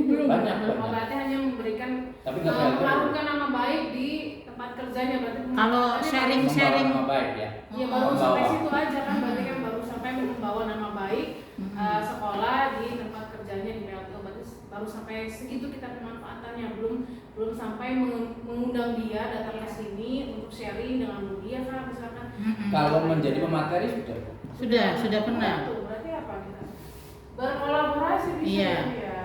Speaker 3: Belum.
Speaker 5: Banyak,
Speaker 1: Oh,
Speaker 5: banyak.
Speaker 1: berarti hanya memberikan
Speaker 5: Tapi nggak PLTU.
Speaker 1: mengharumkan nama baik di tempat kerjanya, berarti
Speaker 2: Kalau
Speaker 1: pemanfaatannya
Speaker 2: sharing-
Speaker 5: Membawa
Speaker 2: sharing.
Speaker 5: nama baik ya.
Speaker 1: ya baru
Speaker 5: Membawa.
Speaker 1: sampai situ aja kan, berarti kan baru sampai membawa nama baik sekolah di tempat kerjanya di PLTU, berarti baru sampai segitu kita pemanfaatannya, belum sampai mengundang dia datang ke sini untuk sharing dengan dia kan misalkan.
Speaker 5: Kalau menjadi pemateri sudah.
Speaker 2: Sudah pernah.
Speaker 1: Tuh, berarti apa kita berkolaborasi bisa
Speaker 2: Iya.
Speaker 1: ya,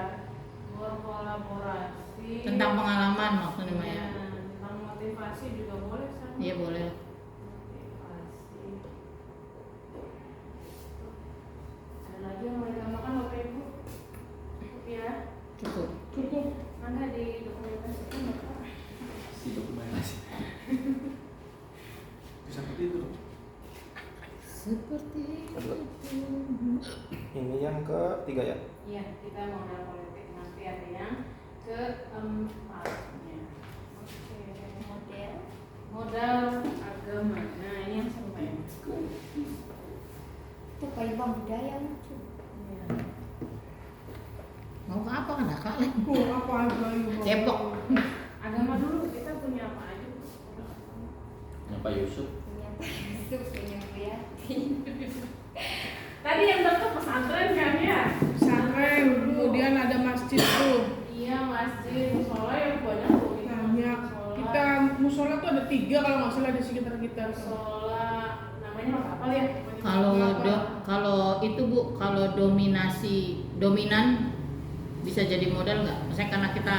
Speaker 1: berkolaborasi
Speaker 2: Tentang pengalaman maksudnya
Speaker 1: ya,
Speaker 2: ya.
Speaker 1: tentang motivasi juga boleh kan?
Speaker 2: Iya boleh.
Speaker 1: Motivasi. Ada lagi yang mau ditambahkan Bapak Ibu? Cukup ya?
Speaker 2: Cukup.
Speaker 3: Cukup.
Speaker 1: Mana di dokumentasikan Bapak?
Speaker 5: Si dokumentasi.
Speaker 6: Bisa seperti itu.
Speaker 2: Seperti
Speaker 6: Kedua.
Speaker 2: itu.
Speaker 6: Ini yang ketiga ya.
Speaker 1: Iya, kita modal politik, nanti ada yang keempatnya. Oke.
Speaker 4: Model.
Speaker 1: Modal agama. Nah, ini yang seru Pak ya.
Speaker 4: Itu payung budaya lucu.
Speaker 1: Iya.
Speaker 2: Mau ke apa kan kalian?
Speaker 3: Oh, apa lagi?
Speaker 2: Depok.
Speaker 1: Agama dulu kita punya apa aja? Bu?
Speaker 5: Yang Pak Yusuf.
Speaker 4: Punya itu punya Buyati.
Speaker 1: Tadi yang dekat pesantren kan ya?
Speaker 3: Pesantren, kemudian ada masjid tuh.
Speaker 1: Iya, masjid, musola yang banyak tuh.
Speaker 3: Banyak. Kita musola tuh ada 3 kalau nggak salah di sekitar kita.
Speaker 1: musola namanya apa ya?
Speaker 2: Kalau itu Bu, kalau dominan bisa jadi modal nggak? Misalnya karena kita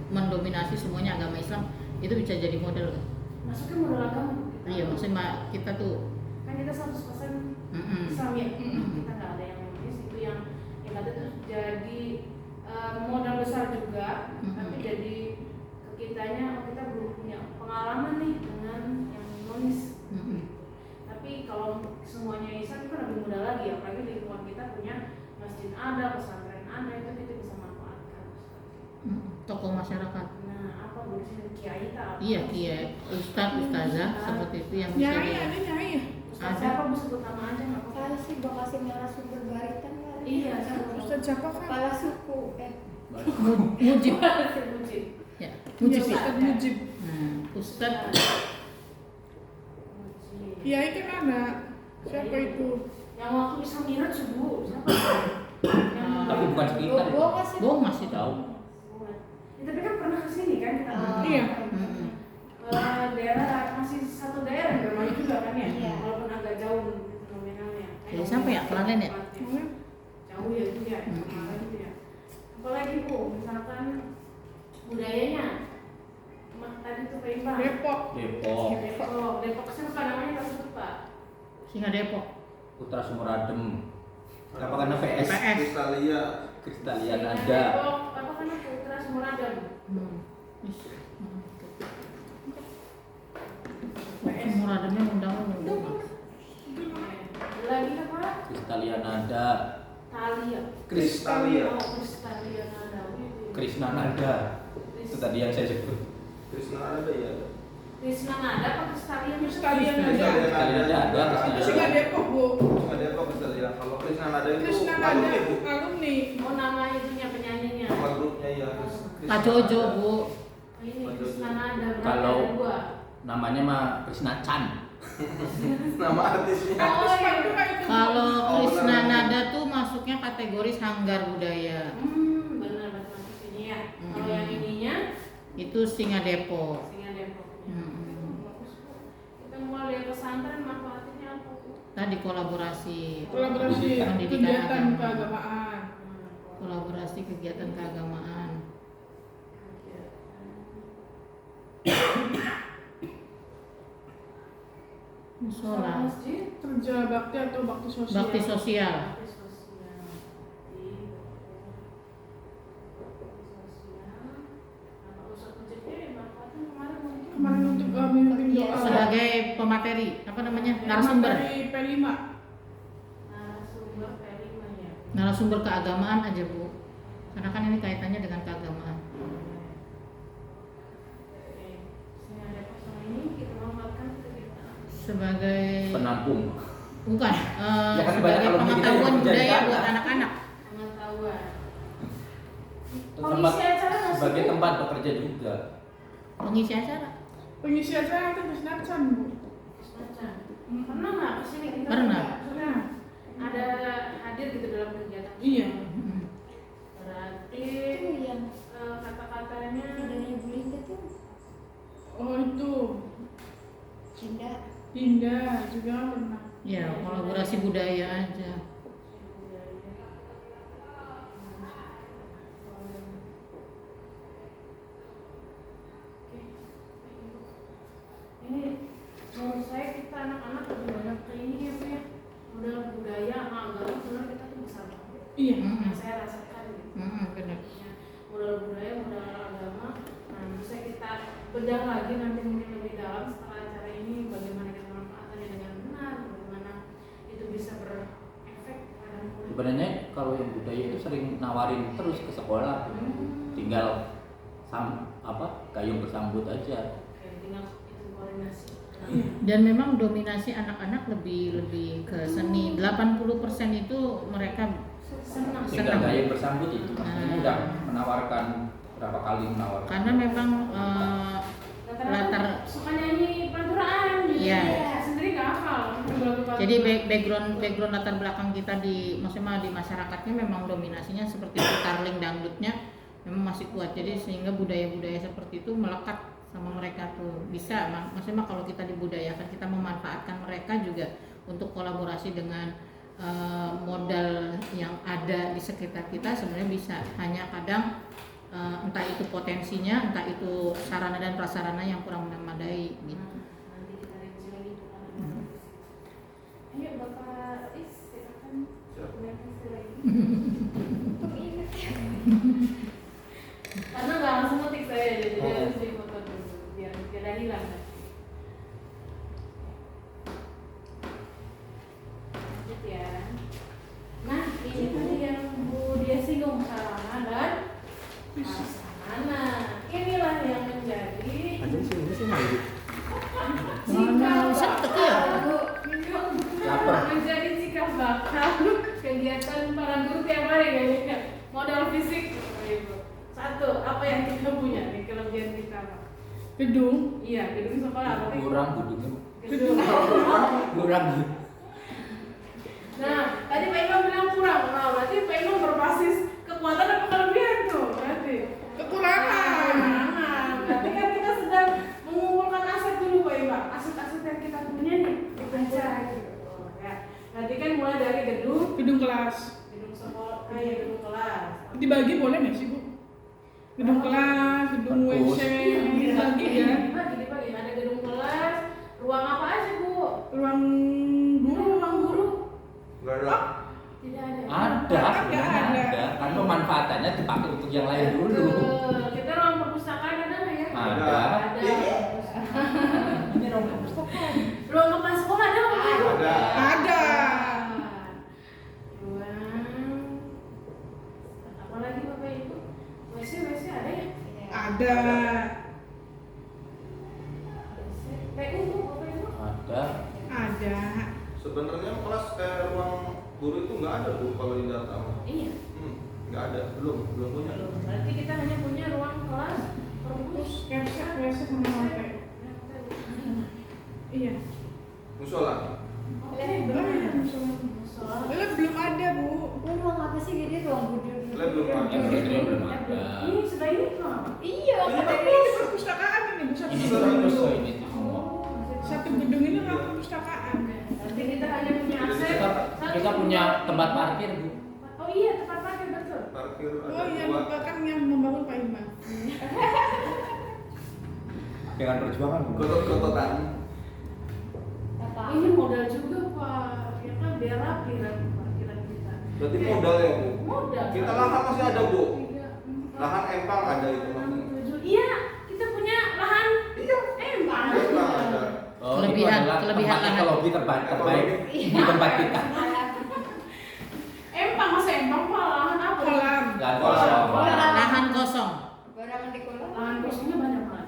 Speaker 2: mendominasi semuanya agama Islam, itu bisa jadi modal nggak?
Speaker 1: Masuknya modal agama.
Speaker 2: Iya, maksudnya kita tuh
Speaker 1: Kan kita 100% Islam ya. Kita nggak ada yang nulis itu yang kata itu jadi modal besar juga, tapi jadi ke kitanya kita belum punya pengalaman nih dengan yang nonis. Tapi kalau semuanya Islam itu kan lebih mudah lagi, apalagi di lingkungan kita punya masjid ada, pesantren ada, itu kita bisa manfaatkan.
Speaker 2: tokoh masyarakat.
Speaker 1: Nah, apa bu di sini kiai tak?
Speaker 2: Iya, kiai, ustazah seperti itu yang bisa
Speaker 3: Nyai
Speaker 2: di-
Speaker 3: ada nyai ya?
Speaker 1: Ustaz siapa bu sebut nama aja nggak apa-apa.
Speaker 4: Saya sih bakal narasumber baritan kali.
Speaker 1: Iya, siapa?
Speaker 3: Ustaz siapa kan?
Speaker 4: Kepala suku.
Speaker 2: Mujib.
Speaker 1: Mujib.
Speaker 2: Ya,
Speaker 3: Iya,
Speaker 2: mujib ya.
Speaker 3: Ustaz Mujib.
Speaker 2: Nah, ustaz
Speaker 3: Kiai kan ada. Siapa itu?
Speaker 1: Yang waktu bisa miraj bu, siapa?
Speaker 5: Tapi bukan sekitar itu.
Speaker 4: Gue kasih.
Speaker 2: Bohong masih tahu.
Speaker 1: Ya, tapi kan pernah kesini kan kita.
Speaker 3: Iya.
Speaker 1: Daerah masih satu daerah namanya juga kan ya,
Speaker 4: Iya.
Speaker 1: walaupun agak jauh nominalnya.
Speaker 2: Jadi sampai ya Kelalen ya?
Speaker 1: Jauh ya itu ya, kemarin itu ya. Apalagi bu, misalkan budayanya, tadi tuh Pak Imbang.
Speaker 3: Depok.
Speaker 5: Depok,
Speaker 1: Depok siapa namanya tak sebut Pak?
Speaker 2: Singa Depok.
Speaker 5: Putra Sumuradem. Apa karena PS?
Speaker 2: PS.
Speaker 6: Kristalia.
Speaker 5: Kristalian ada.
Speaker 1: Depok, apa kan Putra Sumuradem?
Speaker 2: Murademnya undang-undang.
Speaker 1: Ada lagi apa?
Speaker 5: Kristalian ada.
Speaker 1: Talia.
Speaker 6: Kristalia.
Speaker 1: Oh, Kristalia Nada.
Speaker 5: Krishna Nada. Itu tadi yang saya sebut.
Speaker 6: Krishna ada ya.
Speaker 1: Krishna Nada apa Kristalia?
Speaker 3: Kristalia Nada.
Speaker 5: Kristalian ada.
Speaker 3: Itu sih nggak Depok bu.
Speaker 6: Krishna Depok Kristalia. Kalau Krishna ada itu
Speaker 3: Krishna Nada
Speaker 6: alumni, Bu.
Speaker 3: alumni.
Speaker 1: Oh, nama itunya penyanyinya.
Speaker 6: Nama grupnya ya.
Speaker 2: Pak Jojo, Bu.
Speaker 1: Oh, ini Krishna Nada. berarti
Speaker 5: Kalau-
Speaker 1: ada dua.
Speaker 5: Namanya mah Krishna Chan.
Speaker 6: Nama artisnya.
Speaker 3: Artis
Speaker 1: iya.
Speaker 3: Pantura itu.
Speaker 2: Kalau
Speaker 6: Oh,
Speaker 2: Krishna
Speaker 6: benar.
Speaker 2: Nada tuh masuknya kategori sanggar budaya.
Speaker 1: Benar benar ini ya. Kalau yang ininya
Speaker 2: Itu Singa Depok.
Speaker 1: Singa Depoknya.
Speaker 2: Hmm.
Speaker 1: Bagus Bu. Kita mulai dari pesantren manfaatnya apa Bu?
Speaker 2: Tadi kolaborasi.
Speaker 3: Kolaborasi
Speaker 2: Pendidikan
Speaker 3: kegiatan
Speaker 2: agama.
Speaker 3: keagamaan.
Speaker 2: Kolaborasi kegiatan keagamaan. Musola.
Speaker 1: Masjid.
Speaker 3: Kerja bakti atau bakti sosial.
Speaker 2: Bakti sosial.
Speaker 1: Bakti sosial. Bakti sosial. Apa Ustaz Mujibnya manfaatnya kemarin mungkin?
Speaker 3: Kemarin untuk memimpin doa.
Speaker 2: Sebagai pemateri, apa namanya? Narasumber.
Speaker 3: Dari P5.
Speaker 1: Narasumber P5 ya.
Speaker 2: Narasumber keagamaan aja, Bu. Karena kan ini kaitannya dengan keagamaan.
Speaker 1: Oke. Singa Depok sama ini kita manfaatkan kegiatan.
Speaker 2: Sebagai
Speaker 5: Penampung.
Speaker 2: bukan
Speaker 5: Ya kan
Speaker 2: sebagai
Speaker 5: banyak alumni kita yang
Speaker 2: pengetahuan
Speaker 5: kerja di
Speaker 2: budaya
Speaker 5: sana.
Speaker 2: buat anak-anak.
Speaker 1: Pengetahuan.
Speaker 5: Tempat,
Speaker 1: Pengisi acara nggak sih,
Speaker 5: sebagai
Speaker 1: Bu?
Speaker 5: tempat bekerja juga.
Speaker 2: Pengisi acara.
Speaker 3: Pengisi acara itu Krisnachan bu.
Speaker 1: Semacam. Pernah nggak kesini kita?
Speaker 2: Pernah.
Speaker 1: Pernah. Ada hadir gitu dalam kegiatan.
Speaker 3: Iya.
Speaker 1: Berarti
Speaker 4: Itu yang
Speaker 1: kata-katanya
Speaker 4: dari Ibu Linda tuh.
Speaker 3: Oh itu.
Speaker 4: Linda.
Speaker 3: Dinda juga pernah.
Speaker 2: Ya, kolaborasi budaya aja.
Speaker 1: ini menurut saya kita anak-anak lebih banyak ke ini ya Bu ya, modal budaya sama agama sebenarnya kita tuh bisa banget.
Speaker 3: Iya.
Speaker 1: Yang saya rasakan gitu.
Speaker 2: Benar.
Speaker 1: Ya, modal budaya, modal agama, nah bisa kita bedah lagi nanti mungkin lebih dalam setelah acara ini bagaimana kita memanfaatkannya dengan benar, bagaimana itu bisa berefek pada murid.
Speaker 5: Sebenarnya kalau yang budaya itu sering nawarin terus ke sekolah. Tinggal gayung bersambut aja.
Speaker 1: Oke, tinggal itu koordinasi.
Speaker 2: Dan memang dominasi anak-anak lebih ke seni. 80% itu mereka
Speaker 1: Senang.
Speaker 5: Tinggal
Speaker 2: Senang.
Speaker 5: gayung bersambut itu pasti udah menawarkan berapa kali menawarkan.
Speaker 2: karena memang
Speaker 1: Rata-rata
Speaker 2: latar
Speaker 1: suka nyanyi panturaan gitu.
Speaker 2: Iya.
Speaker 1: Saya sendiri gak hafal.
Speaker 2: jadi background latar belakang kita maksudnya di masyarakatnya memang dominasinya seperti itu, tarling dangdutnya memang masih kuat. Jadi sehingga budaya-budaya seperti itu melekat sama mereka tuh bisa. Maksudnya kalau kita dibudayakan, kita memanfaatkan mereka juga untuk kolaborasi dengan modal yang ada di sekitar kita sebenarnya bisa, hanya kadang entah itu potensinya, entah itu sarana dan prasarana yang kurang memadai gitu.
Speaker 1: Nanti kita revisi lagi. Ayo Bapak Is, silakan.
Speaker 6: Siap.
Speaker 1: Revisi lagi.
Speaker 4: Untuk ingat ya.
Speaker 1: Karena nggak langsung ngetik saya, jadi
Speaker 6: Oh.
Speaker 1: harus difoto dulu biar tidak hilang nanti. Lanjut ya. Nah, ini tadi yang Bu Dia singgung sarana dan prasarana. Inilah yang menjadi
Speaker 6: Ini sih mandi.
Speaker 2: Mana setek ya?
Speaker 5: Lapar.
Speaker 1: menjadi cikal bakal kegiatan para guru tiap hari kayaknya. Modal fisik, Ibu. Satu, apa yang kita punya nih kelebihan kita apa?
Speaker 3: Gedung.
Speaker 1: Iya, gedung sekolah. Tapi
Speaker 5: Kurang gedungnya.
Speaker 1: gedung.
Speaker 5: Kurang.
Speaker 1: Nah, tadi Pak Imam bilang kurang. Nah, berarti Pak Imam berbasis kekuatan apa kelebihan tuh? Berarti
Speaker 3: Kekurangan.
Speaker 1: Nah, berarti kan kita sedang mengumpulkan aset dulu Pak Imam. Aset-aset yang kita punya nih dibaca gitu. Ya. Berarti kan mulai dari gedung,
Speaker 3: Gedung kelas.
Speaker 1: gedung sekolah, gedung kelas.
Speaker 3: Dibagi boleh nggak sih Bu? Gedung kelas, gedung
Speaker 5: Bagus.
Speaker 3: WC, dibagi ya.
Speaker 1: Dibagi. Ada gedung kelas, ruang apa aja Bu?
Speaker 3: Ruang guru.
Speaker 1: Ruang guru.
Speaker 6: Enggak ada.
Speaker 1: Tidak ada.
Speaker 5: Ada, sebenarnya
Speaker 3: ada.
Speaker 5: ada. Kan pemanfaatannya dipakai untuk yang lain dulu.
Speaker 1: Betul. Kita ruang perpustakaan ada nggak ya?
Speaker 5: Ada.
Speaker 1: Ada.
Speaker 5: Ini ruang perpustakaan.
Speaker 1: Ruang kepala sekolah ada nggak? Bu?
Speaker 6: Ada.
Speaker 3: Ada.
Speaker 1: Ruang apa lagi Bapak Ibu? WC ada ya?
Speaker 3: Ada.
Speaker 1: WC. PU Bu, Bapak Ibu?
Speaker 5: Ada.
Speaker 3: Ada.
Speaker 6: Sebenarnya kelas ruang guru itu nggak ada Bu kalau di data.
Speaker 1: Iya.
Speaker 6: Nggak ada, belum punya.
Speaker 1: Berarti kita hanya punya ruang kelas, perpus,
Speaker 3: WC sama lantai. Iya.
Speaker 6: Musola.
Speaker 1: Oke,
Speaker 3: Oh, iya,
Speaker 1: benar.
Speaker 3: musola. Belum ada Bu.
Speaker 4: Ruang apa sih jadi ruang gudang?
Speaker 6: Belum ada.
Speaker 5: Yang bedanya belum ada.
Speaker 1: Ini sudah ini kok.
Speaker 4: Iya,
Speaker 3: Ini
Speaker 4: kata
Speaker 3: kan
Speaker 4: dia.
Speaker 3: di perpustakaan ini Bu.
Speaker 5: Ini terus ini tuh semua.
Speaker 3: Satu gedung ini ruang perpustakaan.
Speaker 1: Berarti kita hanya punya aset.
Speaker 5: Kita punya tempat parkir, Bu.
Speaker 1: Oh iya, tempat parkir betul.
Speaker 6: Parkir ada
Speaker 3: Oh iya,
Speaker 6: dua.
Speaker 3: lupa kan yang membangun Pak Iman.
Speaker 5: Dengan perjuangan, Bu.
Speaker 6: Kotot-kototan.
Speaker 4: Apa?
Speaker 1: Ini modal juga Pak. Ya kan biar rapi kan parkiran kita.
Speaker 6: Berarti modal ya Bu.
Speaker 1: Modal.
Speaker 6: Kita lahan masih ada Bu.
Speaker 1: 3, 4,
Speaker 6: Lahan empang ada itu
Speaker 1: 6,
Speaker 6: namanya.
Speaker 1: 7. Iya, kita punya lahan.
Speaker 6: Iya.
Speaker 1: Empang.
Speaker 6: Empang ada.
Speaker 5: Oh,
Speaker 2: Kelebihan-
Speaker 5: itu adalah
Speaker 2: kelebihan
Speaker 5: tempat
Speaker 2: lahan.
Speaker 5: ekologi terbaik di tempat kita.
Speaker 1: Empang masa empang Pak, lahan apa?
Speaker 3: Kolam.
Speaker 5: Lahan kosong.
Speaker 2: Lahan kosong.
Speaker 4: Barangan di kolam.
Speaker 1: Lahan kosongnya banyak banget.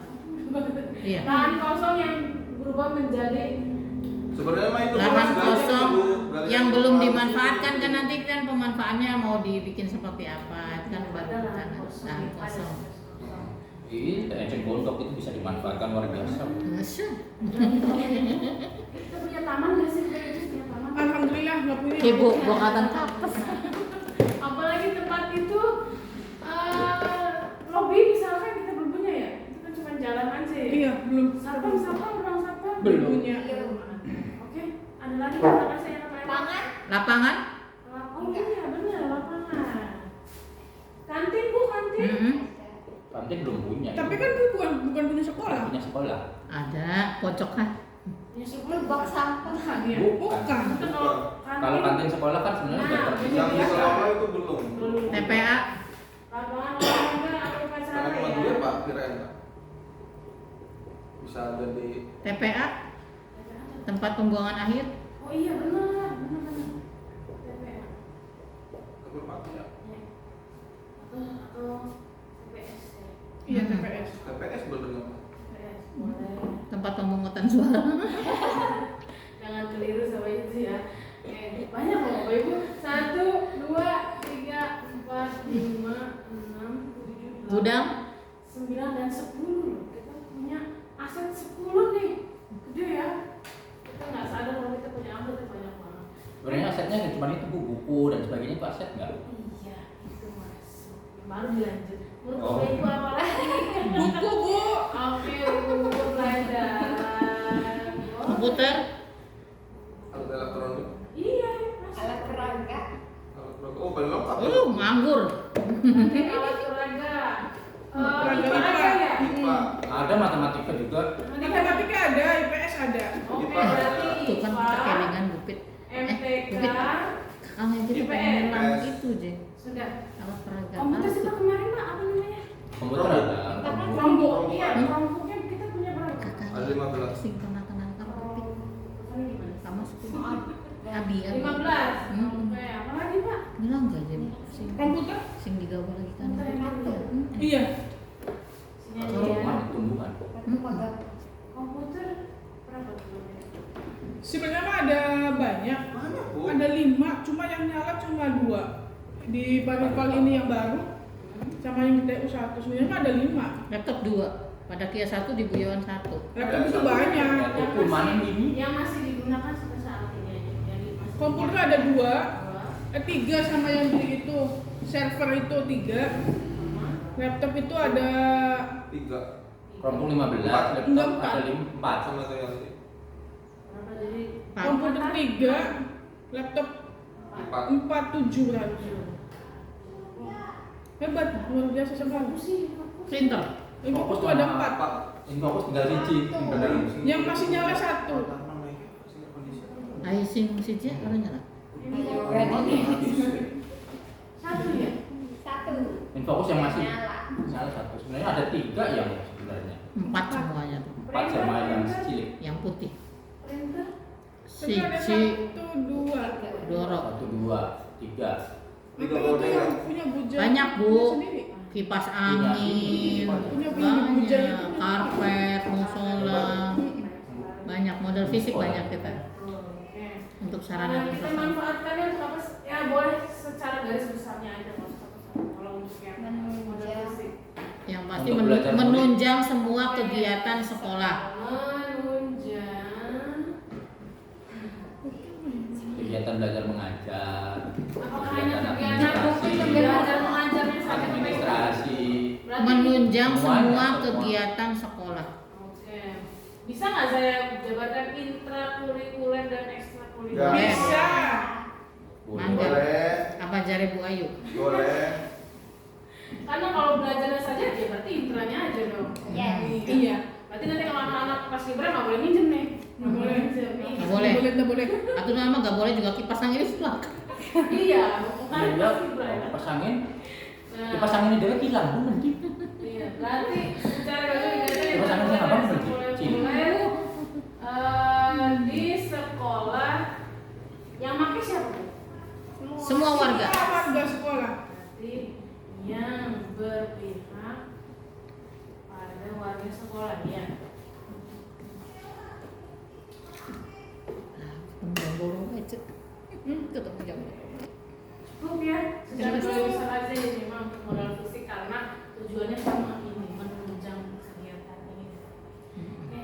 Speaker 2: Iya.
Speaker 1: Lahan kosong yang berubah menjadi
Speaker 6: Sebenarnya mah itu
Speaker 2: Lahan
Speaker 6: luas banget,
Speaker 2: kosong
Speaker 6: Bu. Galian
Speaker 2: yang belum
Speaker 6: harus
Speaker 2: dimanfaatkan
Speaker 6: itu.
Speaker 2: kan nanti kan pemanfaatnya mau dibikin seperti apa itu kan baru
Speaker 1: ada lahan
Speaker 2: tanah
Speaker 1: kosong.
Speaker 2: lahan kosong.
Speaker 5: Ini eceng gondok itu bisa dimanfaatkan luar biasa.
Speaker 2: Masya.
Speaker 1: Kita punya taman nggak sih? Kita punya taman.
Speaker 3: Alhamdulillah nggak punya.
Speaker 2: Ibu buatan kapas.
Speaker 1: Apalagi tempat itu lobby misalkan kita belum punya ya. Itu kan cuma jalan aja. Ya?
Speaker 3: Iya, belum.
Speaker 1: Satpam, ruang satpam.
Speaker 5: Belum.
Speaker 3: Punya.
Speaker 1: Oke, ada lagi kata saya yang lain.
Speaker 4: Pangan.
Speaker 2: Lapangan?
Speaker 1: Oh iya benar lapangan. Kantin Bu, kantin.
Speaker 2: Mm-mm.
Speaker 5: Kantin belum punya.
Speaker 3: Tapi kan itu bukan punya sekolah.
Speaker 5: punya sekolah.
Speaker 2: Ada pojok kan?
Speaker 1: Ya sekolah
Speaker 4: Bak sampah.
Speaker 1: ya.
Speaker 3: Bukan.
Speaker 1: Itu
Speaker 5: Kalau kantin sekolah kan sebenarnya sudah terpisah.
Speaker 6: Yang di sekolah itu belum.
Speaker 2: TPA?
Speaker 1: Lapangan olahraga apa upacara
Speaker 6: Karena cuma
Speaker 1: ya.
Speaker 6: dua Pak kirain Pak. Bisa jadi
Speaker 2: TPA? Tempat pembuangan akhir?
Speaker 1: Oh iya benar. TPA.
Speaker 6: keberpakan ya.
Speaker 1: Atau TPS ya.
Speaker 3: Iya, TPS.
Speaker 6: TPS bener Pak.
Speaker 1: TPS boleh.
Speaker 2: Tempat pemungutan suara?
Speaker 1: Jangan keliru sama itu ya. Banyak loh Bapak Ibu. 1, 2, 3, 4, 5, 6, 7, 8,
Speaker 2: Gudang?
Speaker 1: 9 dan 10 loh. Kita punya aset 10 nih. Gede ya. Kita nggak sadar kalau kita punya aset yang banyak banget.
Speaker 5: Sebenarnya asetnya nggak cuma itu, Bu, buku dan sebagainya itu aset nggak?
Speaker 1: Iya, itu masuk. Baru dilanjut. Menurut
Speaker 5: Oh.
Speaker 1: Bapak Ibu apa lagi?
Speaker 3: Buku Bu.
Speaker 1: Oke, buku pelajaran.
Speaker 2: Komputer?
Speaker 6: Alat elektronik.
Speaker 1: Iya, masuk.
Speaker 4: Alat
Speaker 6: Oh, paling lengkap.
Speaker 2: Nganggur.
Speaker 1: Nanti alat peraga.
Speaker 3: Peraga
Speaker 1: IPA
Speaker 3: IPA.
Speaker 1: ada ya?
Speaker 6: IPA.
Speaker 5: Ada matematika juga.
Speaker 3: Matematika ada, IPS ada.
Speaker 1: Oke,
Speaker 6: IPA.
Speaker 1: berarti
Speaker 2: Tuh kan kita
Speaker 1: IPA,
Speaker 2: kelingan Bupit.
Speaker 1: MTK,
Speaker 2: Bupit. Yang kita pengen
Speaker 1: IPS.
Speaker 2: ngelang itu je.
Speaker 1: sudah.
Speaker 2: Alat peraga.
Speaker 1: Komputer sih Pak, kemarin Pak, apa namanya?
Speaker 5: Komputer ada.
Speaker 1: Chromebook. Iya, Chromebooknya kita punya berapa?
Speaker 6: Ada 15.
Speaker 2: Sing kenal-kenal kan Bupit.
Speaker 1: Ini gimana?
Speaker 2: Sama 10. Abi.
Speaker 1: 15. Oke, apa lagi Pak?
Speaker 2: Bilang gak jadi sing
Speaker 3: Komputer?
Speaker 2: sing digawe lagi kan.
Speaker 3: Iya.
Speaker 5: Kalau rumah tumbuhan.
Speaker 1: Komputer berapa tuh?
Speaker 3: Sebenarnya mah ada banyak.
Speaker 6: Banyak, Bu.
Speaker 3: Ada 5, cuma yang nyala cuma 2. Di Panipal ini yang baru sama yang di TU 1. Sebenarnya mah ada 5.
Speaker 2: Laptop 2. Pada Kia 1 di Buyawan 1.
Speaker 3: Laptop itu banyak.
Speaker 5: Itu mana ini?
Speaker 1: Yang masih digunakan sampai saat ini aja. Jadi masih
Speaker 3: Komputer ada 2,
Speaker 1: 2.
Speaker 3: 3 sama yang beli itu. Server itu 3. Laptop itu ada
Speaker 6: 3
Speaker 5: Chromebook 15, laptop
Speaker 3: Enggak,
Speaker 5: ada 4.
Speaker 6: sama saya nanti.
Speaker 1: Berapa jadi?
Speaker 3: komputer 3, laptop 4, 7 berarti. Hebat, luar biasa sekali.
Speaker 2: Printer.
Speaker 3: Ini itu ada 4.
Speaker 5: Ini fokus tinggal siji.
Speaker 3: Yang masih nyala 1.
Speaker 2: Ai sing siji ora nyala.
Speaker 1: Satu ya?
Speaker 5: Ini fokus yang masih nyala 1. Sebenarnya ada 3 yang sebenarnya.
Speaker 2: 4 semuanya tuh.
Speaker 5: 4 sama yang cilik.
Speaker 2: Yang putih.
Speaker 1: Printer?
Speaker 3: Tapi ada
Speaker 2: Siji
Speaker 3: 1, 2.
Speaker 2: Doro.
Speaker 5: 1, 2, 3.
Speaker 3: Itu yang punya bujang.
Speaker 2: Banyak, Bu.
Speaker 3: punya sendiri.
Speaker 2: Kipas angin,
Speaker 3: Punya
Speaker 2: banyak,
Speaker 3: itu.
Speaker 2: karpet, musola, banyak model fisik banyak kita
Speaker 1: Oke.
Speaker 2: untuk
Speaker 1: Nah,
Speaker 2: sarana dan
Speaker 1: kita
Speaker 2: prasarana.
Speaker 1: manfaatkannya untuk apa? Ya boleh secara garis besarnya aja Mas. Kalau untuk yang model fisik.
Speaker 2: Yang pasti
Speaker 5: Untuk belajar
Speaker 2: menunjang semua kegiatan sekolah.
Speaker 1: Menunjang.
Speaker 5: Kegiatan belajar mengajar.
Speaker 1: Apakah hanya
Speaker 5: Kegiatan
Speaker 1: kegiatan
Speaker 5: administrasi.
Speaker 1: belajar mengajarnya saja?
Speaker 5: Administrasi.
Speaker 1: Berarti-
Speaker 2: Menunjang
Speaker 5: Semuanya,
Speaker 2: semua
Speaker 5: semua.
Speaker 2: kegiatan sekolah.
Speaker 1: Oke. Bisa nggak saya jabarkan intrakurikuler dan ekstrakurikuler?
Speaker 6: Ya.
Speaker 3: Bisa.
Speaker 2: Mangga.
Speaker 6: Boleh.
Speaker 2: Apa jari Bu Ayu?
Speaker 6: Boleh.
Speaker 1: Karena kalau belajarnya saja ya berarti intranya aja dong.
Speaker 3: Iya.
Speaker 1: Berarti nanti kalau anak-anak pas liburan nggak boleh minjem nih.
Speaker 3: Nggak boleh.
Speaker 1: minjem.
Speaker 2: Nggak boleh.
Speaker 3: Nggak boleh.
Speaker 2: Atau nama nggak boleh juga kipas angin itu belakang.
Speaker 1: Iya, bukan
Speaker 5: Iya,
Speaker 1: pas liburan.
Speaker 5: kipas angin.
Speaker 1: Nah,
Speaker 5: Kipas angin dia hilang, Bu, nanti.
Speaker 1: Iya, berarti secara garis besar
Speaker 5: Kipas angin
Speaker 1: intrakurikuler
Speaker 5: apa,
Speaker 1: dan
Speaker 5: Bu?
Speaker 1: ekstrakurikuler di sekolah yang pakai siapa?
Speaker 2: Semua warga.
Speaker 3: Warga sekolah.
Speaker 1: Berarti yang berpihak pada warga sekolah ya.
Speaker 2: Borong aja. Ketemu jam.
Speaker 1: Cukup ya, secara garis besar aja ya memang untuk modal fisik karena tujuannya sama ini menunjang kegiatan ini. Oke,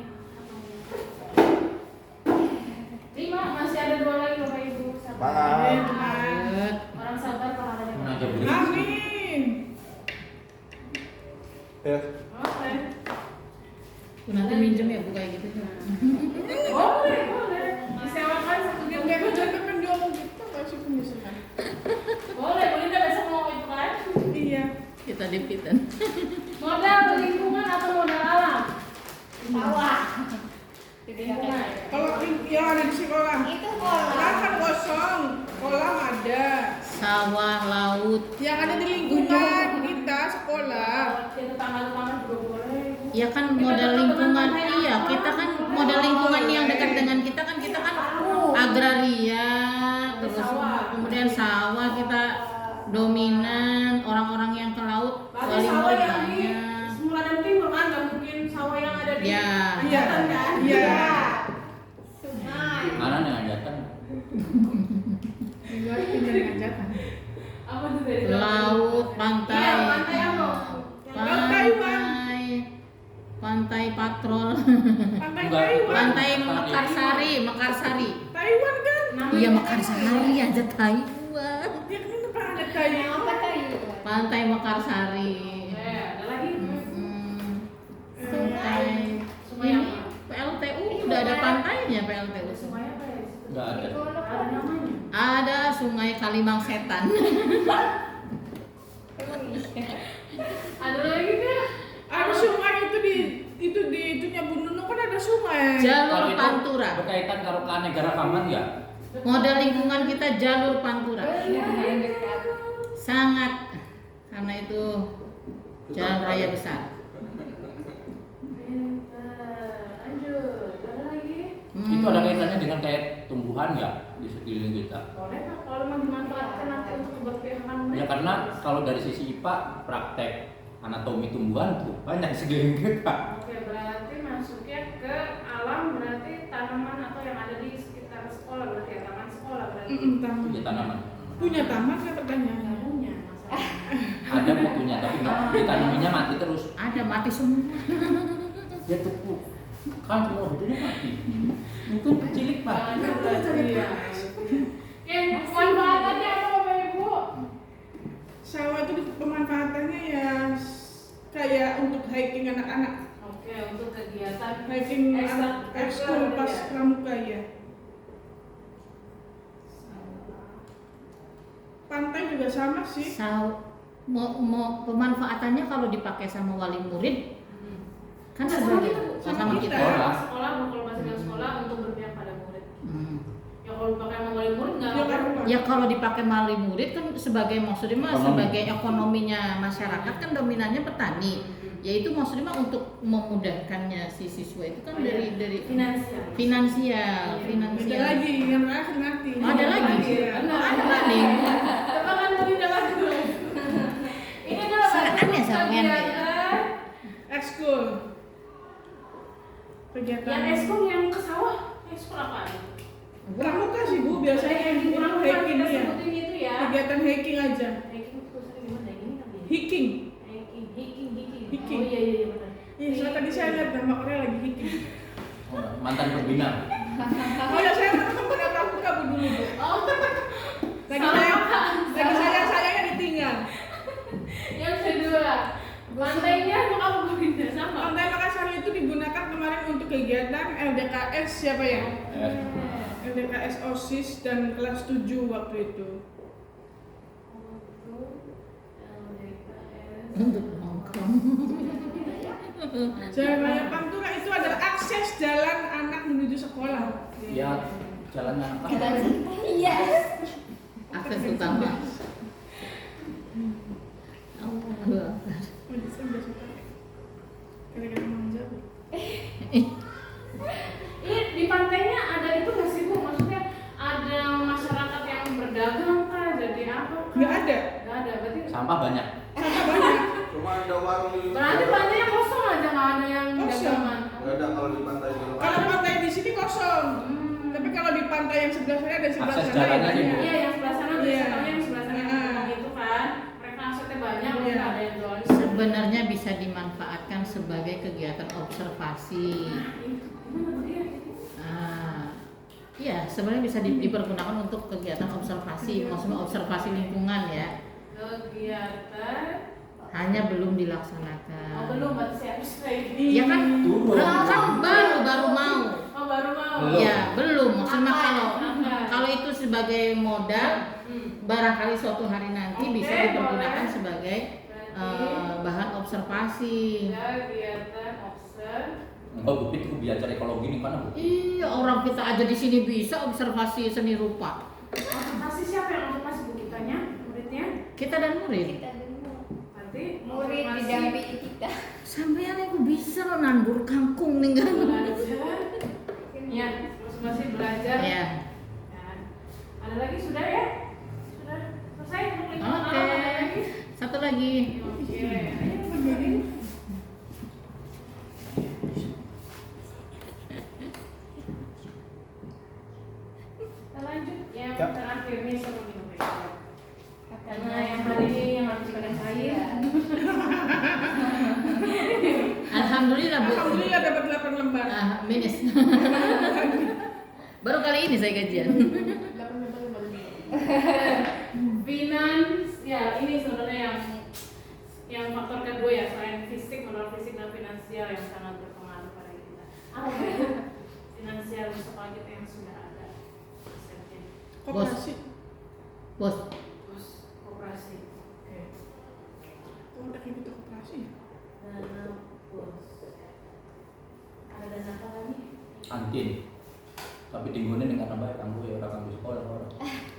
Speaker 1: lima masih ada 2 lagi Bapak Ibu.
Speaker 6: Semangat.
Speaker 2: Semangat.
Speaker 1: Orang sabar pahalanya
Speaker 5: Mengajar
Speaker 1: banyak.
Speaker 5: berisik.
Speaker 3: Amin.
Speaker 6: Ya.
Speaker 1: Oke.
Speaker 2: Nanti minjem ya Bu kayak gitu.
Speaker 1: Boleh, boleh. Disewakan satu
Speaker 3: Dia
Speaker 1: jam.
Speaker 3: nggak jangan kan dia ngomong gitu kasih pemisahan.
Speaker 1: Boleh, boleh kita besok mau itu kan?
Speaker 3: Iya.
Speaker 2: Kita dipitan.
Speaker 1: Modal lingkungan atau modal alam?
Speaker 4: Sawah.
Speaker 1: Lingkungan.
Speaker 3: Kalau yang ada di sekolah,
Speaker 4: Itu kolam.
Speaker 3: lahan kosong, kolam ada.
Speaker 2: Sawah, laut.
Speaker 3: Yang ada di lingkungan kita sekolah.
Speaker 1: Kita tetangga-tetangga juga boleh.
Speaker 2: Ya kan modal lingkungan, iya kita kan modal lingkungan yang dekat dengan kita kan agraria, terus kemudian sawah kita dominan, orang-orang yang ke laut
Speaker 1: Berarti
Speaker 2: wali
Speaker 1: sawah
Speaker 2: murid
Speaker 1: yang di
Speaker 2: banyak.
Speaker 1: Semula dan Timur kan, nggak mungkin sawah yang ada di
Speaker 2: Ya.
Speaker 1: Anjatan kan?
Speaker 3: Iya.
Speaker 4: Sungai.
Speaker 5: Mana yang ngajatan?
Speaker 3: Tinggal tinggal ngajatan.
Speaker 1: Apa tuh dari
Speaker 2: Laut, pantai,
Speaker 1: Iya, pantai apa?
Speaker 2: pantai patrol,
Speaker 3: Pantai
Speaker 5: Enggak.
Speaker 3: Taiwan.
Speaker 2: pantai Mekarsari, Mekarsari.
Speaker 3: Taiwan kan?
Speaker 2: Iya Mekarsari aja Taiwan.
Speaker 3: Ya kan itu ada Taiwan.
Speaker 4: Apa tadi?
Speaker 2: Pantai Mekarsari.
Speaker 1: Ada lagi?
Speaker 2: Pantai.
Speaker 1: Sungai apa?
Speaker 2: PLTU udah ada pantainya PLTU.
Speaker 1: Sungai apa ya?
Speaker 5: Enggak ada.
Speaker 1: Ada namanya.
Speaker 2: Ada Sungai Kalimang Setan.
Speaker 4: Emang iya.
Speaker 1: Ada lagi kan?
Speaker 3: Ada sungai itu di itunya Bu Nunu kan ada sungai.
Speaker 2: Jalur
Speaker 5: Kalau itu
Speaker 2: Pantura.
Speaker 5: berkaitan karo negara paman ya.
Speaker 2: Model lingkungan kita jalur Pantura.
Speaker 4: Yang dekat.
Speaker 2: Sangat, karena itu jalan raya besar.
Speaker 1: Lanjut. Ada lagi?
Speaker 5: Itu ada kaitannya dengan kayak tumbuhan ya di sekeliling kita.
Speaker 1: Boleh Pak, kalau memang dimanfaatkan nanti untuk keberpihakan
Speaker 5: Ya
Speaker 1: mereka.
Speaker 5: karena kalau dari sisi IPA praktek anatomi tumbuhan tuh banyak di sekeliling kita.
Speaker 1: Oke, berarti masuknya ke alam, berarti tanaman atau yang ada di sekitar sekolah, berarti ya taman sekolah berarti.
Speaker 3: Taman.
Speaker 5: Ya tanaman.
Speaker 3: Punya taman kan pertanyaannya?
Speaker 1: Nggak punya masalah.
Speaker 5: Ada bukunya tapi nggak ditanaminya mati terus.
Speaker 2: Ada mati semua.
Speaker 5: Ya tuh kan semua bedanya mati. Mungkin cilik pak.
Speaker 1: Iya. Oke, manfaatannya apa Bapak Ibu?
Speaker 3: Sawah itu pemanfaatannya ya kayak untuk hiking anak-anak.
Speaker 1: Oke, untuk kegiatan
Speaker 3: Hiking ekskul pas pramuka ya. Pantai juga sama sih.
Speaker 2: Mau pemanfaatannya kalau dipakai sama wali murid kan
Speaker 1: Nggak, sama
Speaker 2: sebagai
Speaker 1: kita, Bu.
Speaker 3: sama kita.
Speaker 1: Sekolah, kalau masih ke sekolah untuk berpihak pada murid. Ya kalau dipakai sama wali murid nggak
Speaker 3: Ya kan?
Speaker 1: apa-apa.
Speaker 2: Ya kalau dipakai wali murid kan sebagai maksudnya mah
Speaker 5: Ekonomi.
Speaker 2: sebagai ekonominya masyarakat kan dominannya petani. Yaitu maksudnya mah untuk memudahkannya si siswa itu kan
Speaker 1: Oh, iya.
Speaker 2: dari
Speaker 1: Finansial.
Speaker 2: finansial.
Speaker 3: Ada lagi yang terakhir nanti.
Speaker 2: Oh, ada lagi?
Speaker 3: Iya.
Speaker 2: Ada lagi.
Speaker 1: Tebakan dulu dapat dulu. Ini adalah
Speaker 2: Aneh sampean ya.
Speaker 1: kegiatan
Speaker 3: Ekskul. Kegiatan.
Speaker 1: yang ekskul yang ke sawah. Ekskul apa?
Speaker 3: Pramuka sih Bu, biasanya yang
Speaker 1: kurang
Speaker 3: hiking
Speaker 1: kita
Speaker 3: ya.
Speaker 1: sebutin itu ya.
Speaker 3: Kegiatan hiking aja.
Speaker 1: Hiking itu tulisannya gimana? Gini kali ya?
Speaker 3: Hiking.
Speaker 1: Hiking.
Speaker 3: Hiking.
Speaker 1: Oh iya benar.
Speaker 3: Iya, soalnya tadi saya lihat nama Korea lagi hiking.
Speaker 5: Mantan pembina.
Speaker 3: Oh ya, saya pernah pernah pramuka Bu dulu Bu.
Speaker 1: Oh,
Speaker 3: Lagi saya ditinggal.
Speaker 1: yang kedua, pantainya untuk apa berbeda sama?
Speaker 3: Pantai Makassar itu digunakan kemarin untuk kegiatan LDKS siapa ya? LDKS OSIS dan kelas 7 waktu itu.
Speaker 2: Untuk nongkrong.
Speaker 3: Jalan Raya Pantura itu adalah akses jalan anak menuju sekolah.
Speaker 5: Ya jalannya apa?
Speaker 4: Kita iya.
Speaker 2: Akses utama. Allah.
Speaker 3: Oh, saya udah suka. Kira-kira mau jawab.
Speaker 1: Ini di pantainya ada itu nggak sih Bu? Maksudnya ada masyarakat yang berdagang kah? Jadi apa? kah?
Speaker 3: Nggak ada.
Speaker 1: Nggak ada. Berarti
Speaker 5: Sampah banyak.
Speaker 3: Sampah banyak.
Speaker 6: Cuma ada warung di
Speaker 1: berarti pantainya kosong aja nggak ada yang
Speaker 3: Kosong.
Speaker 1: dagangan.
Speaker 6: nggak ada kalau di pantai di
Speaker 3: Kalau pantai di sini kosong. Tapi kalau di pantai yang sebelah sana ada sebelah
Speaker 5: Akses
Speaker 3: sana
Speaker 5: jalannya
Speaker 3: ya
Speaker 5: sih, Bu.
Speaker 3: banyak.
Speaker 1: Iya, yang sebelah sana
Speaker 3: Iya.
Speaker 1: biasanya yang sebelah sana
Speaker 3: Nah.
Speaker 1: gitu kan. Mereka aksesnya banyak,
Speaker 3: Iya.
Speaker 1: nggak ada yang jualan.
Speaker 2: Sebenarnya bisa dimanfaatkan sebagai kegiatan observasi. Iya, sebenarnya bisa dipergunakan untuk kegiatan observasi, maksudnya observasi lingkungan ya.
Speaker 1: Kegiatan
Speaker 2: Hanya belum dilaksanakan.
Speaker 1: oh, belum berarti saya harus kayak gini.
Speaker 2: Ya kan,
Speaker 5: Turun.
Speaker 2: kan baru mau.
Speaker 1: Oh, baru mau.
Speaker 5: Belum.
Speaker 2: Ya belum. Maksudnya
Speaker 1: Apa?
Speaker 2: kalau
Speaker 1: Apa?
Speaker 2: kalau itu sebagai modal, barangkali suatu hari nanti
Speaker 1: Oke,
Speaker 2: bisa dipergunakan
Speaker 1: boleh.
Speaker 2: sebagai
Speaker 1: Berarti
Speaker 2: bahan observasi.
Speaker 1: kegiatan observ.
Speaker 5: Oh, Bu, itu belajar ekologi nih mana Bu?
Speaker 2: Iya, orang kita aja di sini bisa observasi seni rupa.
Speaker 1: Observasi siapa yang observasi Bu kitanya? Muridnya?
Speaker 2: Kita dan murid.
Speaker 4: Kita dulu.
Speaker 1: Berarti
Speaker 4: Murid
Speaker 1: observasi
Speaker 4: didampingi kita.
Speaker 2: Sampean aku bisa lo nandur kangkung nih kan.
Speaker 1: belajar. Ya, observasi belajar.
Speaker 2: Ya.
Speaker 1: Ya. Ada lagi sudah ya? Sudah selesai untuk lingkungan
Speaker 2: Oke.
Speaker 1: alam, ada lagi?
Speaker 2: Satu lagi.
Speaker 1: Oke. Ayo berdiri. Kita lanjut yang
Speaker 5: Ya.
Speaker 1: terakhir nih sebelum minum teh. Karena yang hari ini yang habis pada cair.
Speaker 2: Alhamdulillah Bu.
Speaker 3: Alhamdulillah dapat 8 lembar.
Speaker 2: Minus. Baru kali ini saya gajian.
Speaker 1: Finans, ya ini sebenarnya yang faktor kedua ya selain fisik, modal fisik dan finansial yang sangat berpengaruh pada kita. Apa ya? Finansial di sekolah kita yang sudah ada. Konsepnya.
Speaker 3: Koperasi.
Speaker 2: Bos,
Speaker 1: koperasi. Oke.
Speaker 3: Oh, udah kayak gitu koperasi ya?
Speaker 1: Dana bos. Ada dana apa lagi?
Speaker 5: Kantin. Tapi tinggalnya dengan tambah kanggo ya orang kanggo sekolah orang.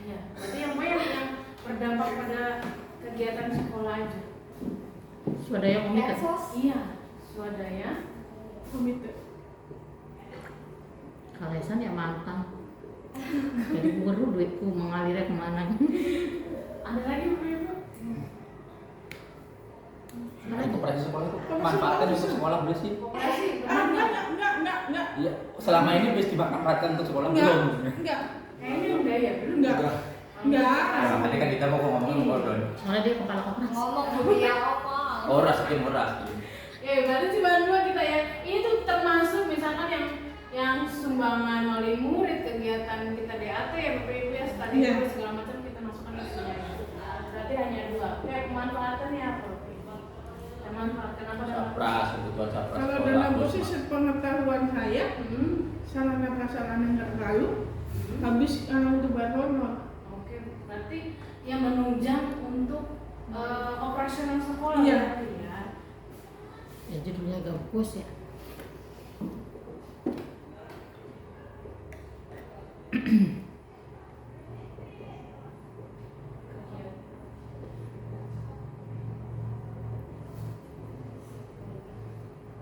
Speaker 1: Iya. Berarti yang mana yang berdampak pada kegiatan sekolah aja?
Speaker 2: swadaya komite.
Speaker 4: Medsos.
Speaker 1: Iya. Swadaya.
Speaker 3: Komite.
Speaker 2: Kalesan ya mantan. Jadi baru duitku mengalirnya kemana?
Speaker 1: Ada lagi Bapak Ibu?
Speaker 5: Nah, itu koperasi sekolah itu manfaatkan untuk sekolah boleh sih.
Speaker 1: Koperasi.
Speaker 3: Ah,
Speaker 1: benar
Speaker 3: enggak.
Speaker 5: Iya, selama ini bisa dimanfaatkan untuk sekolah
Speaker 3: Enggak.
Speaker 5: belum?
Speaker 3: Enggak.
Speaker 1: Kayaknya enggak ya, belum.
Speaker 3: Enggak. Enggak.
Speaker 5: Nah, tadi kan kita mau ngomongin Gordon.
Speaker 2: Soalnya dia kepala koperasi.
Speaker 4: Ngomong Bu dia ngomong.
Speaker 5: Oras tim oras.
Speaker 1: Ya, berarti cuma dua kita ya. Ini tuh termasuk misalkan yang sumbangan oleh murid, kegiatan kita DAT ya Bapak Ibu ya, study
Speaker 3: Iya.
Speaker 1: tour segala macam kita masukkan ke sini. Berarti hanya dua. Oke, pemanfaatannya apa Bapak Ibu? Kita manfaatkan apa?
Speaker 5: Sapras, kebutuhan sapras
Speaker 3: Kalau
Speaker 5: sekolah.
Speaker 3: dana bos sih sepengetahuan saya, sarana prasarana nggak terlalu, habis untuk bayar honor.
Speaker 1: Oke, berarti yang menunjang untuk operasional sekolah.
Speaker 3: Iya.
Speaker 1: berarti ya.
Speaker 2: Ya judulnya gabus ya.